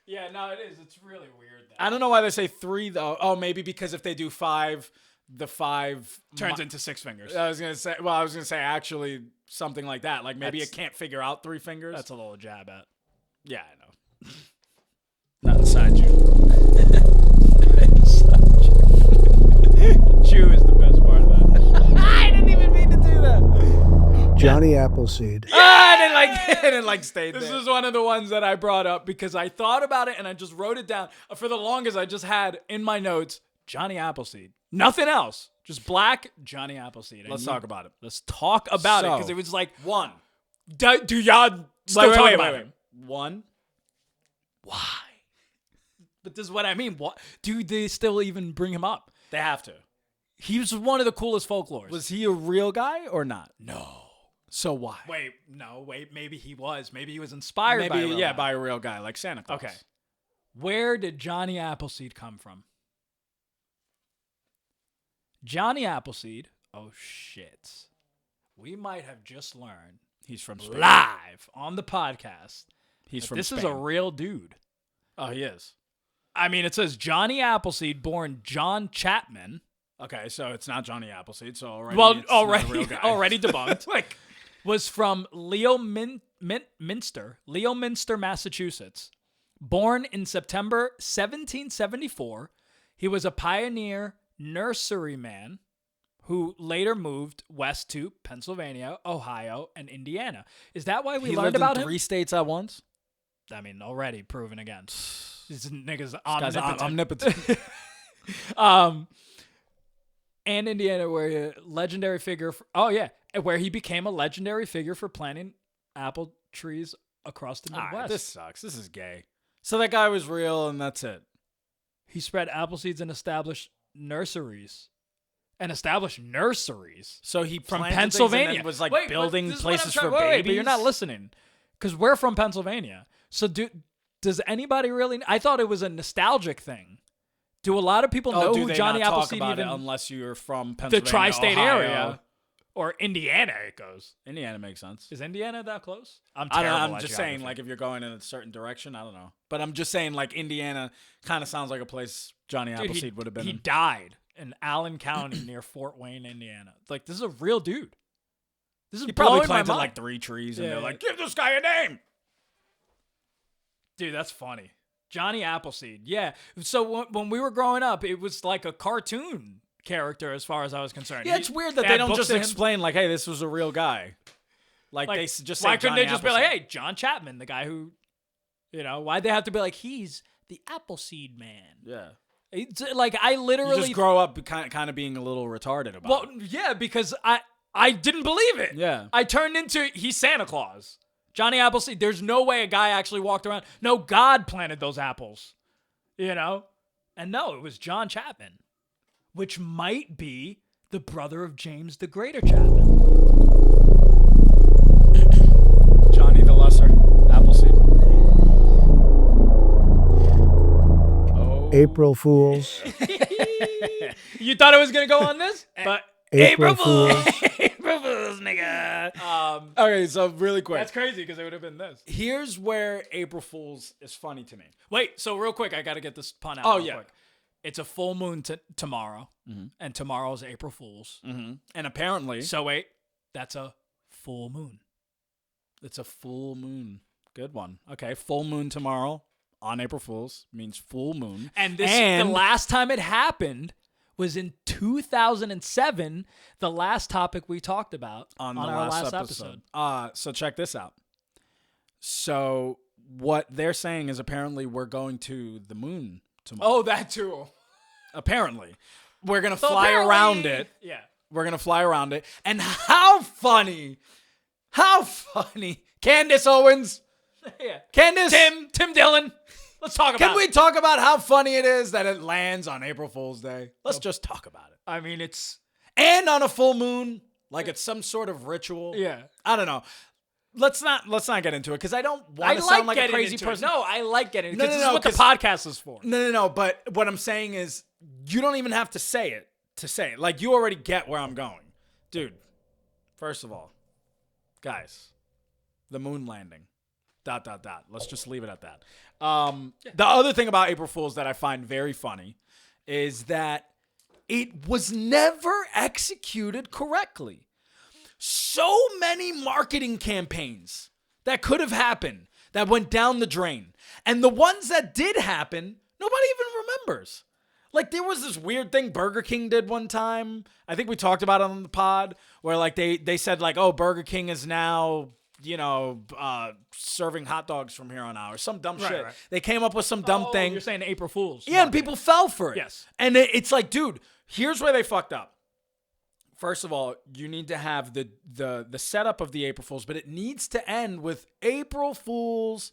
Yeah, no, it is. It's really weird. I don't know why they say 3 though. Oh, maybe because if they do 5, the 5 turns into 6 fingers. I was gonna say actually something like that. Like maybe it can't figure out 3 fingers. That's a little jab at. Yeah, I know. Not inside you. Jew is the best part of that. I didn't even mean to do that. Johnny Appleseed. I didn't like stay there. This is one of the ones that I brought up because I thought about it and I just wrote it down. For the longest, I just had in my notes Johnny Appleseed. Nothing else. Just black Johnny Appleseed. Let's talk about it. Let's talk about it So, because it was like, One. do y'all still talk about him? One. Why? But this is what I mean. What do they still even bring him up? They have to. He was one of the coolest folklores. Was he a real guy or not? no. So why? Wait, maybe he was. Maybe he was inspired by a real guy. by a real guy like Santa Claus. Okay. Where did Johnny Appleseed come from? Johnny Appleseed, oh shit. We might have just learned He's from Spain. live on the podcast. He's that from this Spain. is a real dude. Oh, he is. I mean, it says Johnny Appleseed, born John Chapman. Okay, so it's not Johnny Appleseed. So already, Well, it's not a real already, guy. already debunked. Was from Leominster, Massachusetts. Born in September 1774, he was a pioneer nurseryman who later moved west to Pennsylvania, Ohio, and Indiana. Is that why we He learned lived about in him? 3 states at once. I mean, already proven again. This nigga's Guy's omnipotent. omnipotent. And Indiana, where a legendary figure. Where he became a legendary figure for planting apple trees across the Midwest. Right, this sucks. This is gay. So that guy was real, and that's it. He spread apple seeds and established nurseries. So he From planted Pennsylvania. things and then was like Wait, building this is what I'm places trying- for wait, babies. but you're not listening. Because we're from Pennsylvania. So does anybody really... I thought it was a nostalgic thing. Do a lot of people know do who they Johnny not talk Appleseed about even... it unless you're from the Pennsylvania, tri-state Ohio. area. Or Indiana, it goes. Indiana makes sense. Is Indiana that close? I'm I terrible don't know, I'm at just geography. saying, like, if you're going in a certain direction, I don't know. But I'm just saying, like, Indiana kind of sounds like a place Johnny Dude, Appleseed would have been he in. died in Allen County near Fort Wayne, Indiana. Like, this is a real dude. This is He probably blowing my planted mind. like 3 trees, and Yeah, they're yeah. like, give this guy a name. Dude, that's funny. Johnny Appleseed. Yeah. So when we were growing up, it was like a cartoon character as far as I was concerned. Yeah, it's weird that they had don't books just of him. explain, like, hey, this was a real guy. Like Like, they just say why couldn't they Johnny just be like, Appleseed. hey, John Chapman, the guy who, why'd they have to be like, he's the Appleseed man? Yeah. It's, like, I literally You just grow up kind of being a little retarded about Well, it. yeah, because I didn't believe it. Yeah. I turned into he's Santa Claus. Johnny Appleseed. There's no way a guy actually walked around. No, God planted those apples. You know? And no, it was John Chapman, which might be the brother of James the Greater Chapman. Johnny the Lesser, Appleseed. April Fools. You thought it was going to go on this? But April Fools. April Fools, nigga. Okay, so really quick. That's crazy because it would have been this. Here's where April Fool's is funny to me. Wait, so real quick, I got to get this pun out. Oh, real yeah. Quick. It's a full moon tomorrow, and tomorrow's April Fool's. And apparently, So wait, that's a full moon. it's a full moon. Good one. Okay, full moon tomorrow on April Fool's means full moon. And the last time it happened was in 2007, the last topic we talked about on our the last episode. So check this out. So what they're saying is apparently we're going to the moon tomorrow. Oh, that too. Apparently. We're going to So fly apparently- around it. Yeah. We're going to fly around it. And how funny. Candace Owens. Yeah. Candace. Tim Dillon. Let's talk about Can we talk about how funny it is that it lands on April Fool's Day? Let's just talk about it. I mean, it's... And on a full moon, like it's some sort of ritual. Yeah. I don't know. Let's not get into it because I don't want to sound like a crazy person. No, I like getting into it. No, This no, is what the 'cause- podcast is for. No. But what I'm saying is, you don't even have to say it to say it. Like, you already get where I'm going. Dude, first of all, guys, the moon landing, ... Let's just leave it at that. The other thing about April Fool's that I find very funny is that it was never executed correctly. So many marketing campaigns that could have happened that went down the drain. And the ones that did happen, nobody even remembers. Like, there was this weird thing Burger King did one time. I think we talked about it on the pod, where like they said like, oh, Burger King is now, serving hot dogs from here on out or some dumb shit. Right. They came up with some dumb thing. You're saying April Fool's. Yeah, and people fell for it. Yes. And it's like, dude, here's where they fucked up. First of all, you need to have the setup of the April Fools, but it needs to end with April Fools.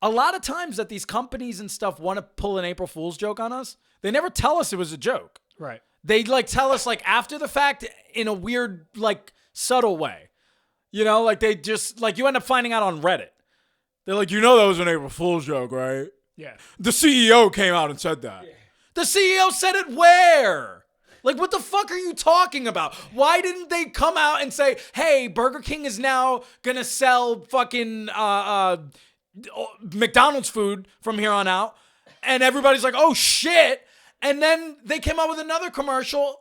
A lot of times that these companies and stuff want to pull an April Fool's joke on us, they never tell us it was a joke. Right. They like tell us like after the fact in a weird, like subtle way. Like they just like you end up finding out on Reddit. They're like, that was an April Fool's joke, right? Yeah. The CEO came out and said that. Yeah. The CEO said it where? Like, what the fuck are you talking about? Why didn't they come out and say, hey, Burger King is now gonna sell fucking McDonald's food from here on out? And everybody's like, oh shit. And then they came out with another commercial,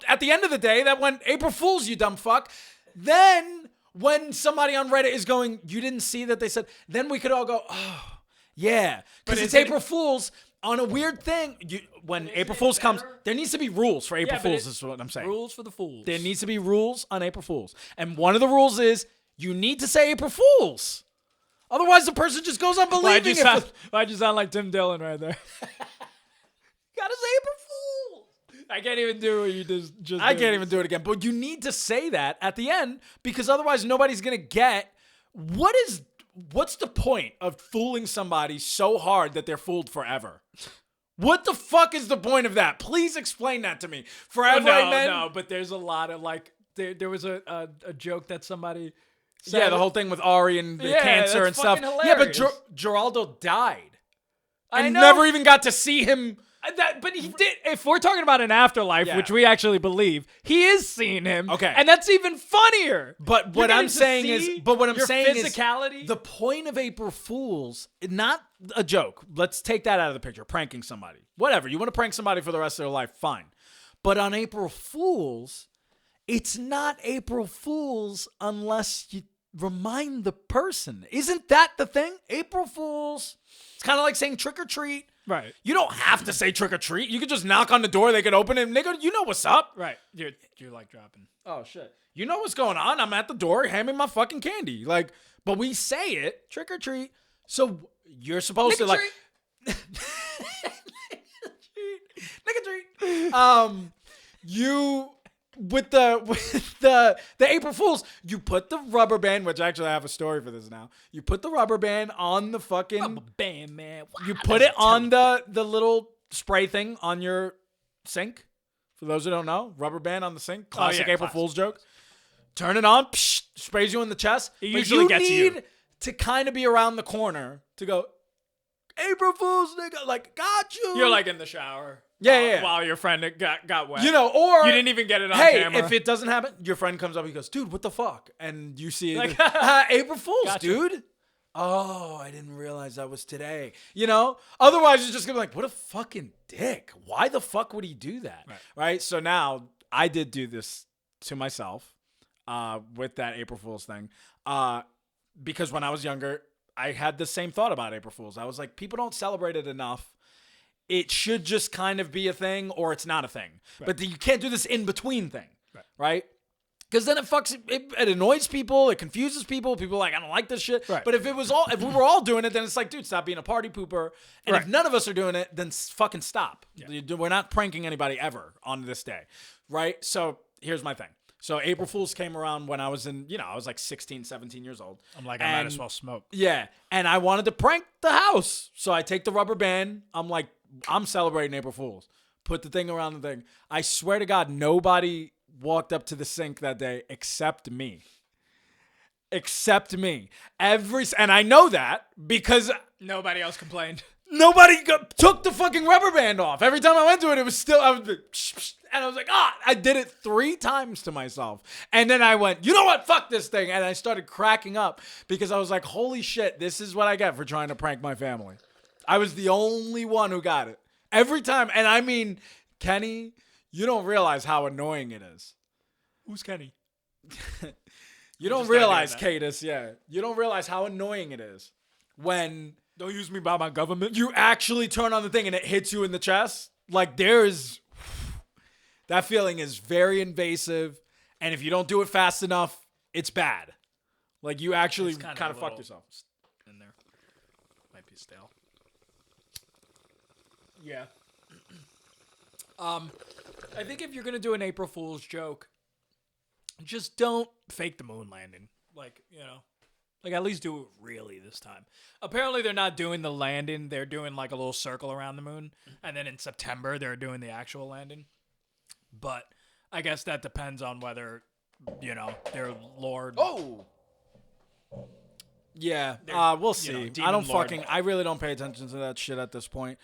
at the end of the day that went, April Fool's, you dumb fuck. Then when somebody on Reddit is going, you didn't see that they said, then we could all go, oh, yeah. Because it's April Fool's on a weird thing. When April Fool's comes, there needs to be rules for April Fool's is what I'm saying. Rules for the fools. There needs to be rules on April Fool's. And one of the rules is you need to say April Fool's. Otherwise, the person just goes on believing it. Why'd you sound like Tim Dillon right there? Gotta say April Fool. I can't even do what you just I can't even do it again. But you need to say that at the end because otherwise nobody's going to get what's the point of fooling somebody so hard that they're fooled forever? What the fuck is the point of that? Please explain that to me. Forever, amen? No, but there's a lot of like, there was a joke that somebody said. Yeah, the whole thing with Ari and the cancer and stuff. Yeah, but Geraldo died. I never even got to see him. But he did. If we're talking about an afterlife, which we actually believe, he is seeing him. Okay, and that's even funnier. But what I'm saying is, physicality. The point of April Fools, not a joke. Let's take that out of the picture. Pranking somebody, whatever. You want to prank somebody for the rest of their life, fine. But on April Fools, it's not April Fools unless you remind the person. Isn't that the thing? April Fools. It's kind of like saying trick or treat. Right. You don't have to say trick or treat. You could just knock on the door. They could open it. Nigga, you know what's up. Right. You're like dropping. Oh, shit. You know what's going on. I'm at the door. Hand me my fucking candy. Like, but we say it, trick or treat. So you're supposed to like... You with the April Fools, you put the rubber band, which actually I have a story for this now. You put the rubber band on the fucking Rubber band, man. You put it on the little spray thing on your sink. For those who don't know, rubber band on the sink, classic April Fool's joke. Turn it on, psh, sprays you in the chest. It usually gets you. You need to kind of be around the corner to go, April Fool's, nigga, like, got you. You're like in the shower. Yeah. While your friend got wet. You know, or you didn't even get it on hey, camera. if it doesn't happen, your friend comes up, he goes, dude, what the fuck? And you see it, Like, April Fool's, gotcha. dude. Oh, I didn't realize that was today. You know? Otherwise, you're just going to be like, what a fucking dick. Why the fuck would he do that? Right? So now, I did do this to myself with that April Fool's thing. Because when I was younger, I had the same thought about April Fool's. I was like, people don't celebrate it enough. It should just kind of be a thing or it's not a thing. Right. But you can't do this in-between thing. Right? Because then it annoys people, it confuses people. People are like, I don't like this shit. Right. But if we were all doing it, then it's like, dude, stop being a party pooper. And if none of us are doing it, then fucking stop. Yeah. We're not pranking anybody ever on this day. Right? So here's my thing. So April Fool's came around when I was I was like 16, 17 years old. I'm like, I might as well smoke. Yeah. And I wanted to prank the house. So I take the rubber band. I'm like, I'm celebrating April Fool's. Put the thing around the thing. I swear to God, nobody walked up to the sink that day except me. Except me. And I know that because nobody else complained. Nobody took the fucking rubber band off. Every time I went to it, it was still, I was like, and I was like, I did it 3 times to myself. And then I went, you know what? Fuck this thing. And I started cracking up because I was like, holy shit, this is what I get for trying to prank my family. I was the only one who got it. Every time. And I mean, Kenny, you don't realize how annoying it is. Who's Kenny? You don't realize, Kaydas, yeah. You don't realize how annoying it is when... Don't use me by my government. You actually turn on the thing and it hits you in the chest. Like that feeling is very invasive. And if you don't do it fast enough, it's bad. Like you actually kind of fucked yourself. In there. Might be stale. Yeah. I think if you're going to do an April Fool's joke, just don't fake the moon landing. Like, like at least do it really this time. Apparently they're not doing the landing. They're doing like a little circle around the moon. And then in September, they're doing the actual landing. But I guess that depends on whether, their Lord... Oh! Yeah, we'll see. I really don't pay attention to that shit at this point.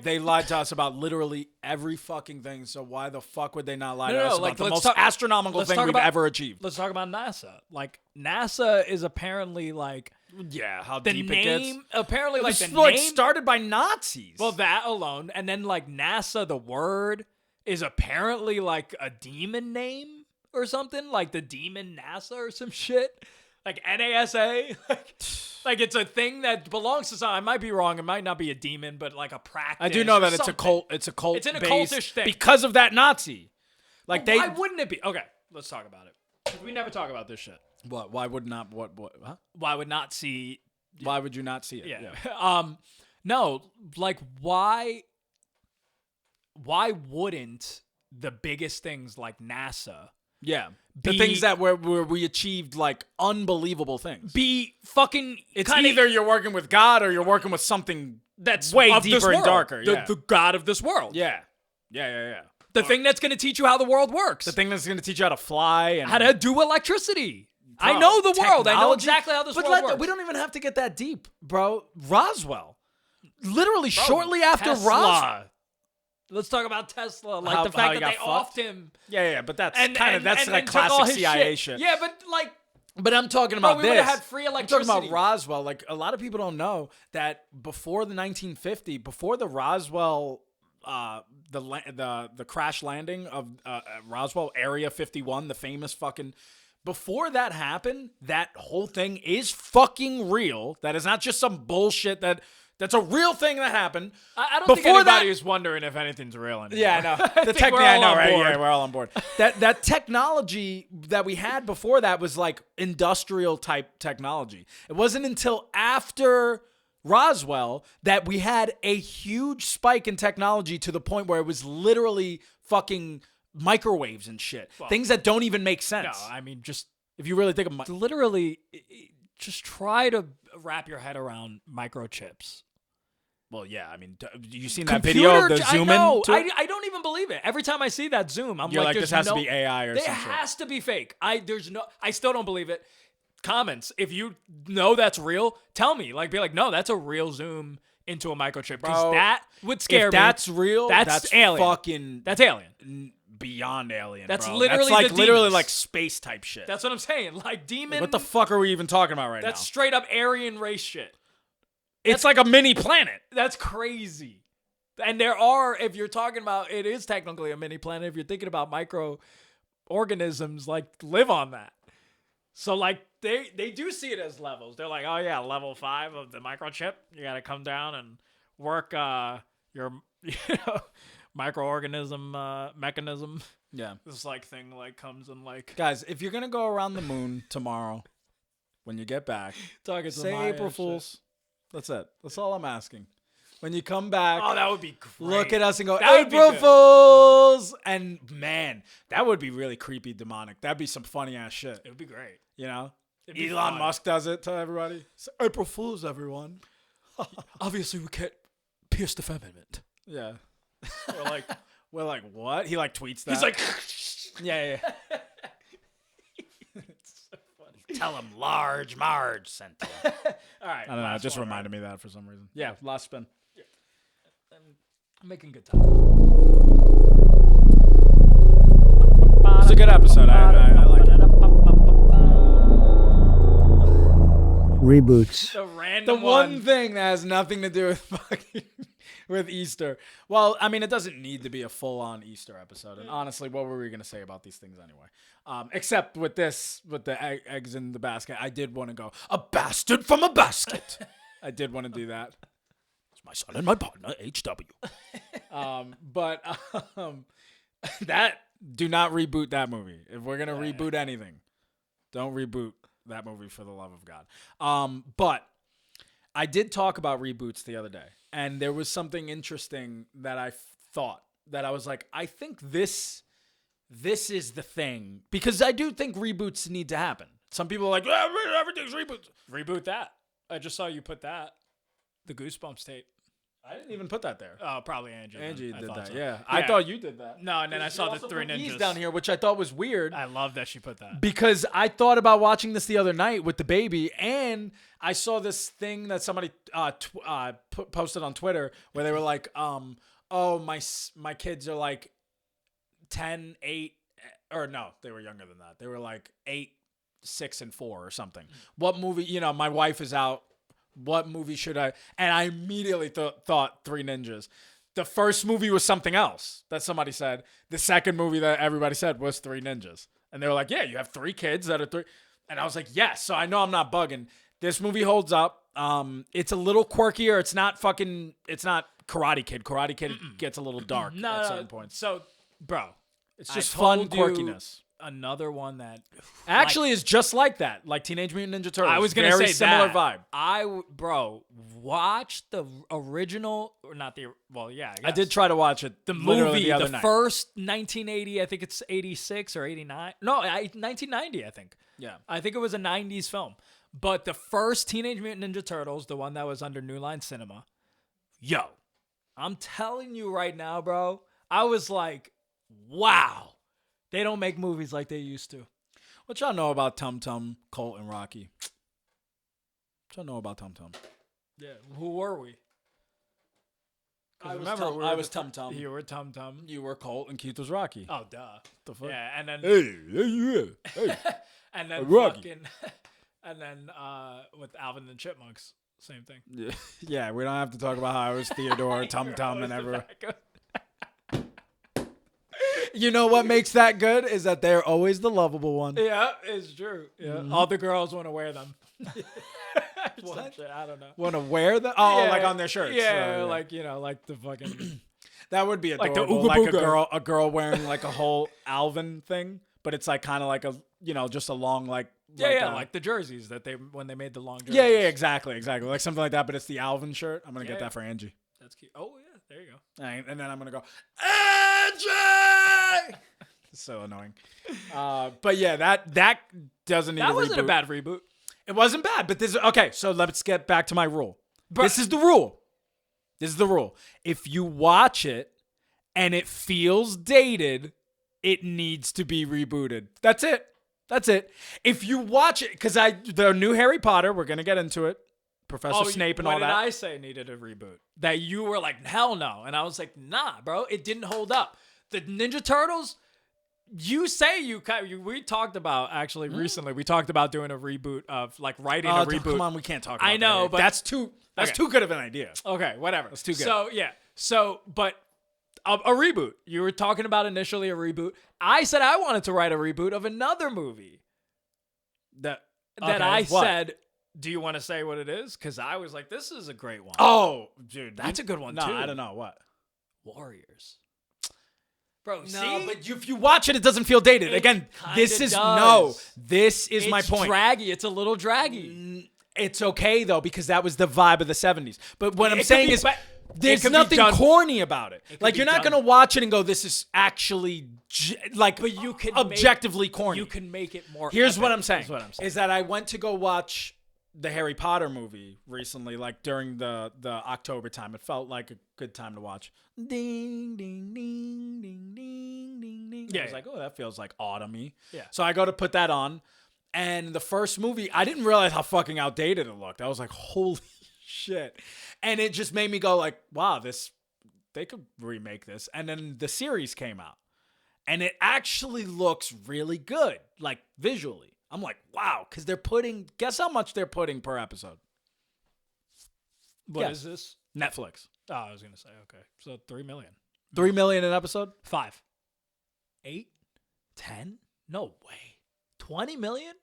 They lied to us about literally every fucking thing, so why the fuck would they not lie to us about the most astronomical thing we've ever achieved? Let's talk about NASA. Like, NASA is apparently like... Yeah, how the deep name, it gets. Apparently, like, the name... name... started by Nazis. Well, that alone. And then, like, NASA, the word, is apparently, like, a demon name or something. Like, the demon NASA or some shit. Like NASA, like it's a thing that belongs to something. I might be wrong. It might not be a demon, but like a practice. I do know that it's a cult. It's a cult. It's an occultish thing because of that Nazi. Like why wouldn't it be? Okay, let's talk about it. We never talk about this shit. What? Why would not? What? Huh? Why would not see? Why would you not see it? Yeah. No. Like why? Why wouldn't the biggest things like NASA? Yeah. The things that where we achieved like unbelievable things. Be fucking it's either you're working with God or you're working with something that's way deeper and darker. The God of this world. Yeah. The thing that's going to teach you how the world works. The thing that's going to teach you how to fly and how to do electricity. I know the world. I know exactly how this world works. We don't even have to get that deep, bro. Roswell. Literally shortly after Roswell. Let's talk about Tesla, like the fact that they offed him. Yeah, but that's like classic CIA shit. Yeah, but I'm talking about this. We would have had free electricity. I'm talking about Roswell. Like a lot of people don't know that before the 1950, before the Roswell, the crash landing of Roswell Area 51, the famous fucking. Before that happened, that whole thing is fucking real. That is not just some bullshit That's a real thing that happened. I don't think anybody is wondering if anything's real anymore. Yeah, I know. I know, right? Yeah, we're all on board. That technology that we had before that was like industrial type technology. It wasn't until after Roswell that we had a huge spike in technology to the point where it was literally fucking microwaves and shit. Things that don't even make sense. No, I mean, just If you really think of literally, just try to wrap your head around microchips. well, yeah, I mean, you seen that video of the zoom in? I know. I don't even believe it. Every time I see that zoom, I'm You're like, there's this has to no- be AI or It some shit. has to be fake. I still don't believe it. Comments, if you know that's real, tell me. Like, be like, no, that's a real zoom into a microchip. Because Bro, that would scare If me. that's real, That's alien. fucking That's alien. beyond alien. That's bro. literally that's like the literally demons. like space type shit. That's what I'm saying. Like, demon. What the fuck are we even talking about right That's now? straight up Aryan race shit. It's like a mini planet. That's crazy. And there are, if you're talking about, it is technically a mini planet. If you're thinking about microorganisms, like, live on that. So, like, they do see it as levels. They're like, oh, yeah, level 5 of the microchip. You got to come down and work your microorganism mechanism. Yeah. This, like, thing, like, comes and, like, Guys, if you're going to go around the moon tomorrow when you get back, talking some say high April ass Fools. That's it. That's all I'm asking. When you come back, shit. Oh, that would be great. look at us and go, That would be April good. Fools! And, man, that would be really creepy, demonic. That'd be some funny-ass shit. It would be great. You know? It'd be Elon fun. Musk does it to everybody. It's April Fools, everyone. Obviously, we can't pierce the firmament. Yeah. We're like, what? He like tweets that. He's like, yeah. tell him large Marge sent you. All right. I don't know. It last just one, reminded me of that for some reason. Yeah, last spin. I'm making good time. It was a good episode. I like it. Reboots. The random The one thing that has nothing to do with fucking with Easter. Well, I mean, it doesn't need to be a full-on Easter episode. And honestly, what were we gonna say about these things anyway? Except with this, with the eggs in the basket, I did want to go a bastard from a basket. I did want to do that. It's my son and my partner, HW. But that do not reboot that movie. If we're gonna reboot anything, don't reboot that movie for the love of God. But I did talk about reboots the other day, and there was something interesting that I thought that I was like, I think this is the thing, because I do think reboots need to happen. Some people are like, everything's reboots. Reboot that. I just saw you put that. The Goosebumps tape. I didn't even put that there. Oh, probably Angie. then. Angie I did thought that. so. Yeah, I thought you did that. No, and then I saw the Also Three put E's Ninjas down here, which I thought was weird. I love that she put that. Because I thought about watching this the other night with the baby, and I saw this thing that somebody posted on Twitter where they were like, oh, my kids are like 10, 8, or no, they were younger than that. They were like 8, 6, and 4 or something. What movie, my wife is out. What movie should I? And I immediately thought Three Ninjas. The first movie was something else that somebody said. The second movie that everybody said was Three Ninjas. And they were like, yeah, you have 3 kids that are 3. And I was like, yes. So I know I'm not bugging. This movie holds up. It's a little quirkier. It's not Karate Kid. Karate Kid gets a little dark at certain points. So, bro, It's just I fun told you quirkiness. Another one that Actually is just like that. Like Teenage Mutant Ninja Turtles. I was gonna Very say similar that. vibe. Watch the original, or not the, well, yeah, I did try to watch it. the literally movie, the other the night. first 1980, I think it's 86 or 89. No, 1990, I think. Yeah. I think it was a 90s film. But the first Teenage Mutant Ninja Turtles, the one that was under New Line Cinema, yo, I'm telling you right now, bro, I was like, wow, they don't make movies like they used to. What y'all know about Tum Tum, Colt, and Rocky? What y'all know about Tum Tum? Yeah, who were we? I was remember, Tum- we were I was the- Tum Tum. You were Tum Tum. You were Colt, and Keith was Rocky. Oh, duh. The fuck? Yeah, and then Hey. and then Rocky. fucking, and then with Alvin and the Chipmunks, same thing. Yeah, we don't have to talk about how I was Theodore, Tum Tum, and everyone. You know what makes that good is that they're always the lovable one. Yeah, it's true. Yeah, all the girls want to wear them. What? Shit, I don't know. Want to wear them? Oh, Yeah, like on their shirts. Yeah, Oh, like like the fucking. that would be like the adorable. Ooga Like, Booga. a girl wearing like a whole Alvin thing, but it's like kind of like a just a long like Yeah, like the jerseys that when they made the long jerseys. Yeah, exactly. Like something like that, but it's the Alvin shirt. I'm gonna get that for Angie. That's cute. Oh yeah, there you go. And then I'm gonna go, Angie. So annoying. But yeah, that doesn't need a reboot. That wasn't a bad reboot. It wasn't bad, but this okay. So let's get back to my rule. This is the rule. If you watch it and it feels dated, it needs to be rebooted. That's it. If you watch it, because the new Harry Potter, we're gonna get into it. Professor Snape and all that. What did I say needed a reboot? That you were like, hell no. And I was like, nah, bro, it didn't hold up. The Ninja Turtles, we talked about, actually, recently, we talked about doing a reboot of, like, writing a reboot. Come on, we can't talk about that. I know, but that's too good of an idea. Okay, whatever. That's too good. So, yeah. But a reboot. You were talking about initially a reboot. I said I wanted to write a reboot of another movie. That I said... Do you want to say what it is? Because I was like, this is a great one. Oh, dude. That's a good one, too. No, I don't know. What? Warriors. Bro, No, see? but if you watch it, it doesn't feel dated. Again, this is it's my point. Draggy. It's a little draggy. It's okay, though, because that was the vibe of the 70s. But what I'm It saying could be is... be- There's it could be nothing done- corny about it. could Like, be you're not done- going to watch it and go, this is actually, but you can objectively corny. You can make it more Here's epic, what I'm saying. Is that I went to go watch the Harry Potter movie recently, like during the October time. It felt like a good time to watch. Ding, ding, ding, ding, ding, ding, ding. Yeah, I was like, oh, that feels like autumny. Yeah. So I go to put that on. And the first movie, I didn't realize how fucking outdated it looked. I was like, holy shit. And it just made me go like, wow, they could remake this. And then the series came out. And it actually looks really good, like visually. I'm like, wow, because guess how much they're putting per episode? What is this? Netflix. Oh, I was going to say, okay. So $3 million. $3 million an episode? 5. 8? 10? No way. 20 million?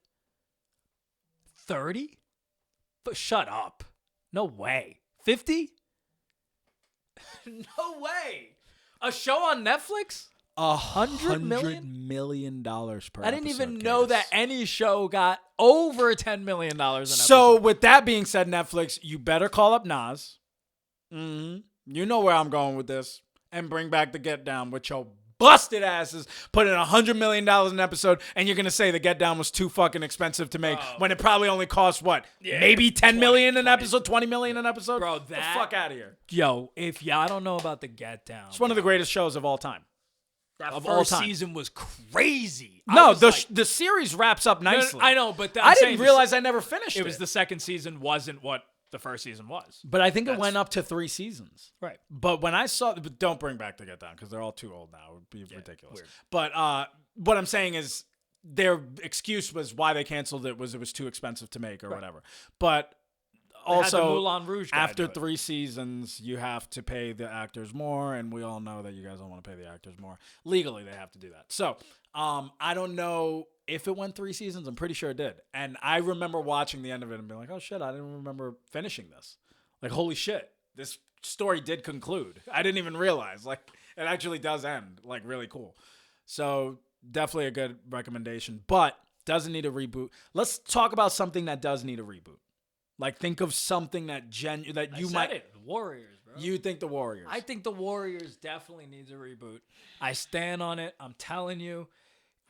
30? But shut up. No way. 50? No way. A show on Netflix? $100 million per I didn't even episode, know guys. that any show got over $10 million an episode. So with that being said, Netflix, you better call up Nas. You know where I'm going with this. And bring back the Get Down with your busted asses. Put in $100 million an episode, and you're going to say the Get Down was too fucking expensive to make when it probably only cost what? Yeah, maybe $10 million an episode, $20 million an episode? Bro, Get the fuck out of here. Yo, if y'all don't know about the Get Down. It's one of the greatest shows of all time. That of first all time. season was crazy. No, the series wraps up nicely. I know, but I didn't realize I never finished it. It was the second season wasn't what the first season was. But I think it went up to 3 seasons. Right. But when I saw... But don't bring back the Get Down, because they're all too old now. It would be ridiculous. Weird. But what I'm saying is their excuse was why they canceled it was too expensive to make or whatever. But also, had the Moulin Rouge guy after do it. 3 seasons, you have to pay the actors more, and we all know that you guys don't want to pay the actors more. Legally, they have to do that. So I don't know if it went 3 seasons. I'm pretty sure it did. And I remember watching the end of it and being like, oh, shit, I didn't remember finishing this. Like, holy shit, this story did conclude. I didn't even realize. Like, it actually does end. Like, really cool. So definitely a good recommendation, but doesn't need a reboot. Let's talk about something that does need a reboot. Like, think of something that you might... The Warriors, bro. You think the Warriors. I think the Warriors definitely needs a reboot. I stand on it. I'm telling you,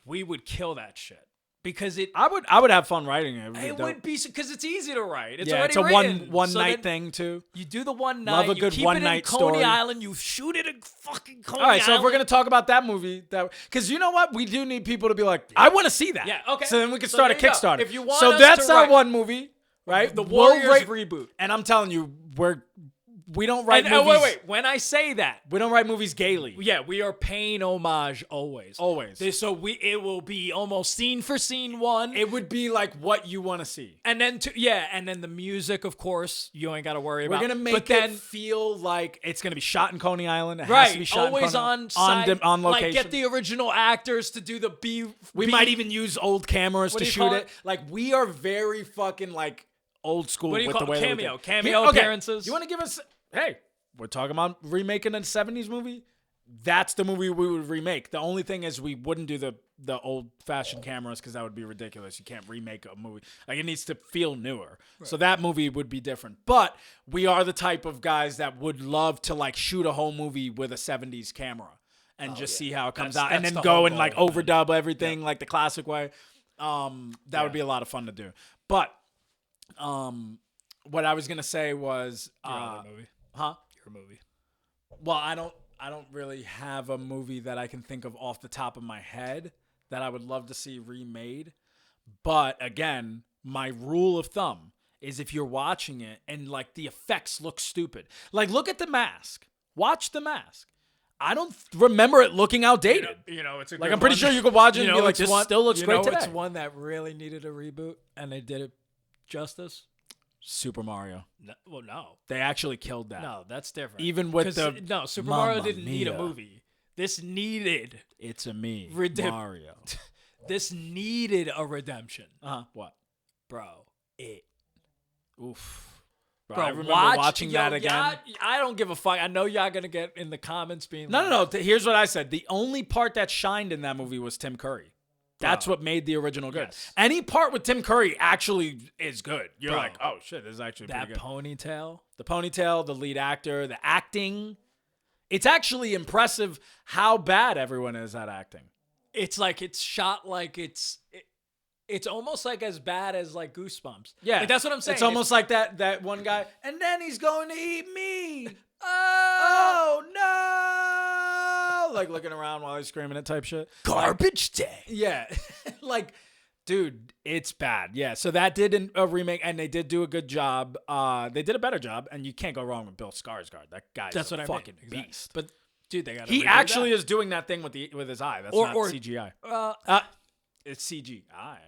we would kill that shit. Because I would have fun writing it. It would be because it's easy to write. It's yeah, already it's a written. one So night then thing too. You do the one night. Love a good you keep one it night in Coney story. Island. You shoot it in fucking Coney All right, so if we're Island. gonna talk about that movie, because you know what, we do need people to be like, I want to see that. Yeah, okay. So then we can So start a there you go. Kickstarter. If you want so us that's to our write- one movie, right? The We'll Warriors write- reboot. And I'm telling you, we don't write And, movies. wait. When I say that, We don't write movies gaily. yeah, we are paying homage always. Always. It will be almost scene for scene one. It would be like what you want to see. And then the music, of course, you ain't got to worry We're about. gonna make but then, it feel like it's gonna be shot in Coney Island. It has right, to be shot always in on Coney, site, on location. Like get the original actors to do the B. We might even use old cameras What to do you shoot call it. it? Like, we are very fucking like old school What do you with call the way cameo? we do. Cameo Okay, appearances? You want to give us? Hey, we're talking about remaking a '70s movie. That's the movie we would remake. The only thing is we wouldn't do the the old fashioned cameras because that would be ridiculous. You can't remake a movie. Like, it needs to feel newer. Right. So that movie would be different. But we are the type of guys that would love to like shoot a whole movie with a 70s camera and see how it comes out, and then go and like overdub everything like the classic way. That would be a lot of fun to do. But what I was gonna say was movie. Huh? Your movie. Well, I don't really have a movie that I can think of off the top of my head that I would love to see remade. But again, my rule of thumb is if you're watching it and like the effects look stupid. Like, look at The Mask. Watch The Mask. I don't remember it looking outdated. You know, it's a like, good I'm pretty one. sure you could watch it You and know, be like, it's this one, still looks great today. It's one that really needed a reboot, and they did it justice. Super Mario. No. They actually killed that. No, that's different. Even with the no, Super Mario Mamma didn't need a Mia. movie. This needed It's a me, Mario. This needed a redemption. What? Bro, it. Oof. Bro, I remember watching that again. I don't give a fuck. I know y'all gonna get in the comments being No. Here's what I said. The only part that shined in that movie was Tim Curry. That's what made the original good. Yes. Any part with Tim Curry actually is good. You're Bro. like, oh shit, this is actually that pretty good. ponytail. The ponytail, the lead actor, the acting. It's actually impressive how bad everyone is at acting. It's like it's shot like it's almost like as bad as like Goosebumps. Yeah, like, that's what I'm saying. It's almost like that one guy, and then he's going to eat me. Oh no! Like looking around while he's screaming it type shit. Garbage day. Yeah, like, dude, it's bad. Yeah, so that did a remake, and they did do a good job. They did a better job, and you can't go wrong with Bill Skarsgård. That guy's That's what I fucking mean. Exactly. beast. But dude, they got. He actually is doing that thing with his eye. That's not CGI. It's CGI.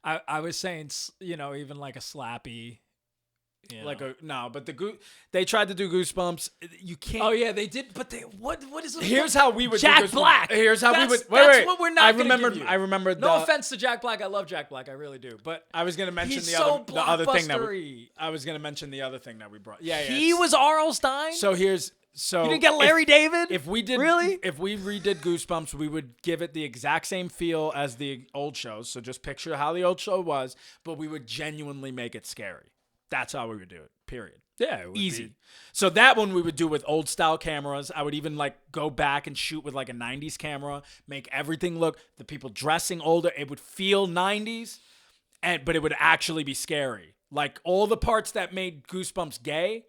I was saying, you know, even like a Slappy. Like but they tried to do Goosebumps. You can't. Oh yeah, they did. But what is it? Here's how we would Jack do Goosebumps. Black. Here's how we would. That's what we're not. I gonna remembered. give you. I remembered. No offense to Jack Black. I love Jack Black. I really do. But I was gonna mention he's the so other thing that blockbustery. I was gonna mention the other thing that we brought. Yeah. He was R.L. Stein. So here's. So you didn't get Larry David? If we did, really? If we redid Goosebumps, we would give it the exact same feel as the old shows. So just picture how the old show was, but we would genuinely make it scary. That's how we would do it. Period. Yeah, it would easy. be. So that one we would do with old style cameras. I would even like go back and shoot with like a 90s camera, make everything look, the people dressing older. It would feel 90s, but it would actually be scary. Like all the parts that made Goosebumps gay,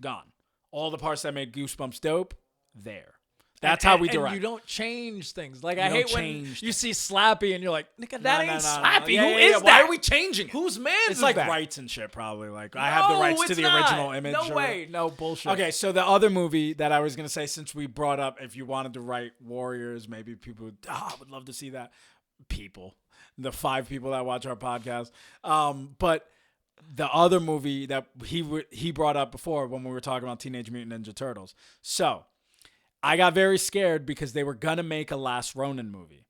gone. All the parts that made Goosebumps dope, there. That's how we direct. And you don't change things. Like, I hate when you see Slappy and you're like, nigga, that ain't Slappy. Yeah, Who is that? Why are we changing it? Whose man is It's like that? rights and shit, probably. Like, I have the rights to the original image. No way. No bullshit. Okay, so the other movie that I was going to say, since we brought up, if you wanted to write Warriors, maybe people would, I would love to see that. People. The 5 people that watch our podcast. But the other movie that he brought up before when we were talking about Teenage Mutant Ninja Turtles. So I got very scared because they were going to make a Last Ronin movie.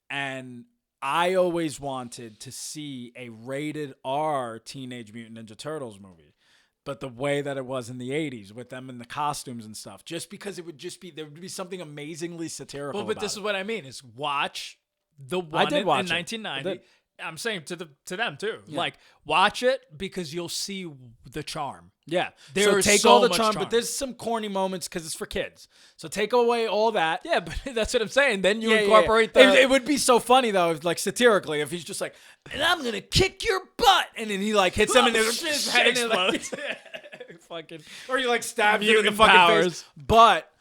And I always wanted to see a rated R Teenage Mutant Ninja Turtles movie. But the way that it was in the 80s with them in the costumes and stuff, just because there would be something amazingly satirical Well, but about this is it. what I mean, is watch the one I did in watch it. 1990. I'm saying to them too. Yeah. Like, watch it because you'll see the charm. Yeah. There so is take so all the much charm, charm. but there's some corny moments because it's for kids. So take away all that. Yeah, but that's what I'm saying. Then you Yeah, incorporate yeah. the... It would be so funny though, if, like satirically, if he's just like, and I'm gonna kick your butt, and then he like hits him and his head explodes. fucking... Or you like stab you in the Mutant fucking powers. face. But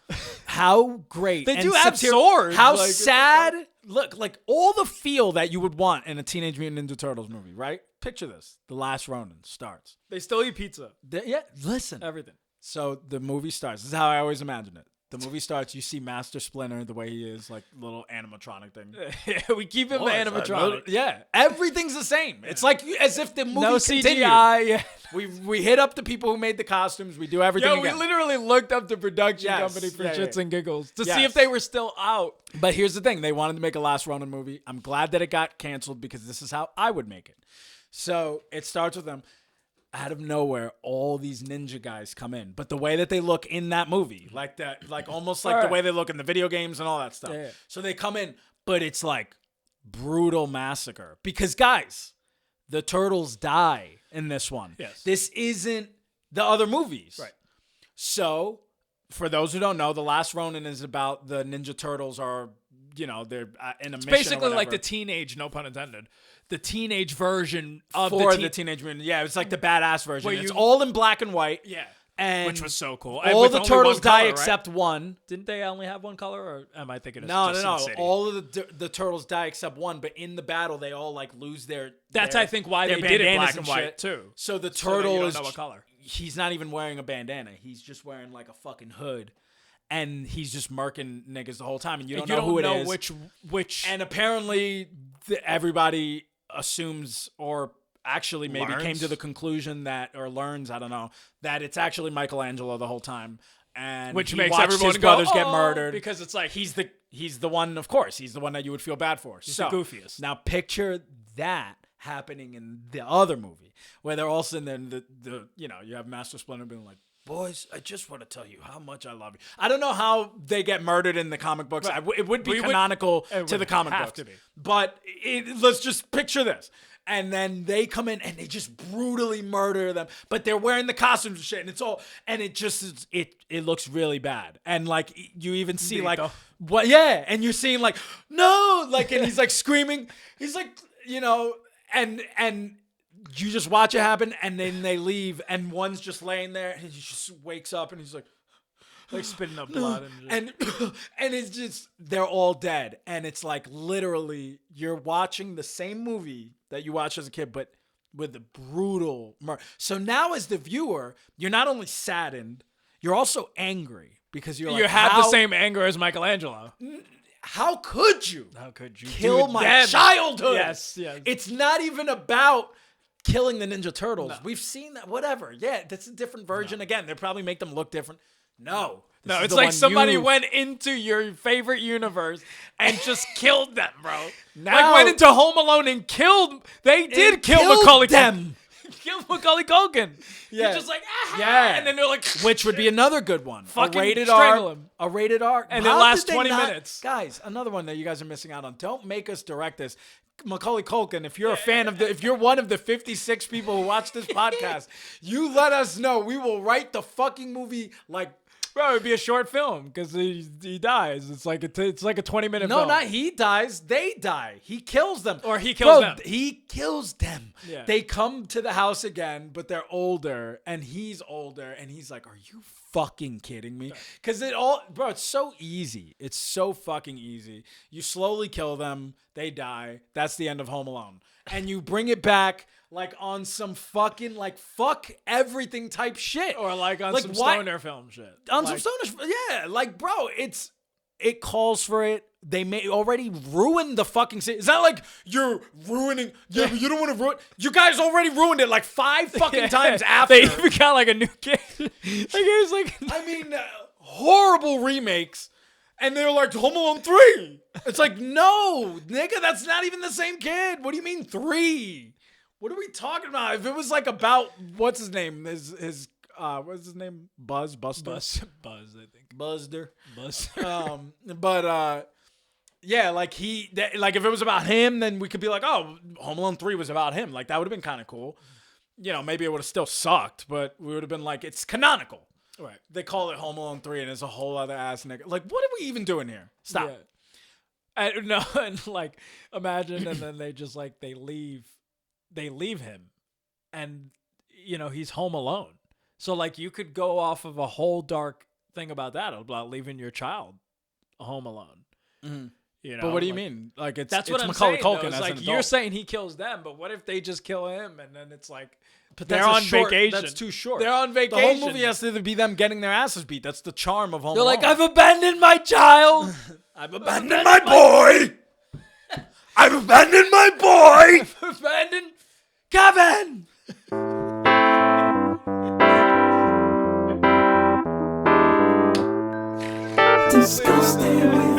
how great. They and do have swords. How like, sad. Look, like all the feel that you would want in a Teenage Mutant Ninja Turtles movie, right? Picture this. The Last Ronin starts. They still eat pizza. Listen. Everything. So the movie starts. This is how I always imagine it. The movie starts, you see Master Splinter the way he is, like little animatronic thing. We keep him Boy, animatronic. Yeah. Everything's the same. It's like as if the movie No continued. CGI. Yeah. We hit up the people who made the costumes. We do everything Yo, we again. literally looked up the production Yes. company for Yeah, shits yeah. and giggles to Yes. see if they were still out. But here's the thing. They wanted to make a Last Ronin movie. I'm glad that it got canceled because this is how I would make it. So it starts with them. Out of nowhere, all these ninja guys come in. But the way that they look in that movie, like that, like almost like the way they look in the video games and all that stuff. Yeah. So they come in, but it's like brutal massacre. Because guys, the turtles die in this one. Yes. This isn't the other movies. Right. So, for those who don't know, The Last Ronin is about the Ninja Turtles are, they're in a mission. Basically or like the whatever. teenage, no pun intended, the teenage version of For the the Teenage Mutant. Yeah, it's like the badass version. Where It's you- all in black and white. Yeah. And Which was so cool. all With the only turtles one die color, right? except one. Didn't they only have one color, or am I thinking it's No. just Sin City? All of the turtles die except one, but in the battle they all like lose their. That's their, I think why their they did it bandanas black and white shit. too. So the So that turtle you don't is know what color. He's not even wearing a bandana. He's just wearing like a fucking hood, and he's just murking niggas the whole time, and you don't know who it is. Which And apparently, everybody assumes, or actually maybe Learns? came to the conclusion that, or learns, I don't know, that it's actually Michelangelo the whole time, and which he makes watched everyone his go, brothers get "Oh," murdered because it's like he's the one, of course, he's the one that you would feel bad for. He's the goofiest. Now picture that happening in the other movie, where they're all sitting there, and you have Master Splinter being like, "Boys, I just want to tell you how much I love you." I don't know how they get murdered in the comic books. It would be canonical to the comic have books. to be. But let's just picture this. And then they come in and they just brutally murder them. But they're wearing the costumes and shit. And it's all, and it just is, it looks really bad. And like, you even see like, what, yeah. And you're seeing like, no, like, and he's like screaming. He's like, and you just watch it happen. And then they leave. And one's just laying there and he just wakes up and he's like spitting up blood and it's just, they're all dead. And it's like literally you're watching the same movie that you watched as a kid, but with the brutal murder. So now as the viewer, you're not only saddened, you're also angry because you're like, you have the same anger as Michelangelo. How could you? How could you Kill do my them? childhood? Yes. It's not even about killing the Ninja Turtles. No. We've seen that. Whatever. Yeah, that's a different version. Again, they probably make them look different. No, it's like somebody went into your favorite universe and just killed them, bro. Like went into Home Alone and killed. They did kill Macaulay Culkin. Killed Macaulay Culkin. Yeah, you're just like and then they're like, which would be another good one. Fucking a rated strangle R. him. A rated R, and it lasts 20 minutes. Guys, another one that you guys are missing out on. Don't make us direct this. Macaulay Culkin, if you're a fan of if you're one of the 56 people who watch this podcast, you let us know. We will write the fucking movie like. Bro, it'd be a short film because he dies. It's like a 20-minute film. No, not he dies. They die. He kills them. Or he kills them. He kills them. Yeah. They come to the house again, but they're older, and he's older, and he's like, "Are you fucking kidding me?" Because it's so easy. It's so fucking easy. You slowly kill them. They die. That's the end of Home Alone. And you bring it back like on some fucking like fuck everything type shit. Or like on some stoner film shit. On some stoner, yeah. Like, bro, it calls for it. They may already ruined the fucking city. It's not like you're ruining. You don't want to ruin. You guys already ruined it like 5 fucking times after. They even got like a new kid. Like it was like. I mean, horrible remakes. And they're like, Home Alone 3. It's like, no, nigga, that's not even the same kid. What do you mean 3? What are we talking about? If it was like about, what's his name? What's his name? Buster? Buzz, I think. Buster. Buzz. But yeah, like like if it was about him, then we could be like, oh, Home Alone 3 was about him. Like that would have been kind of cool. Maybe it would have still sucked, but we would have been like, it's canonical. Right. They call it Home Alone 3 and it's a whole other ass nigga. Like, what are we even doing here? Stop. Yeah. And like, imagine, and then they just like, they leave him and, he's home alone. So like, you could go off of a whole dark thing about that, about leaving your child home alone. Mm-hmm. But what do you mean? Like, that's what I'm Macaulay saying. Culkin It's as like, an you're adult. saying he kills them, but what if they just kill him? And then it's like, But they're on vacation. That's too short. They're on vacation. The whole movie has to be them getting their asses beat. That's the charm of Home They're Alone. like, I've abandoned my child. I've abandoned my boy. I've abandoned my boy. I've abandoned Kevin. Disgusting.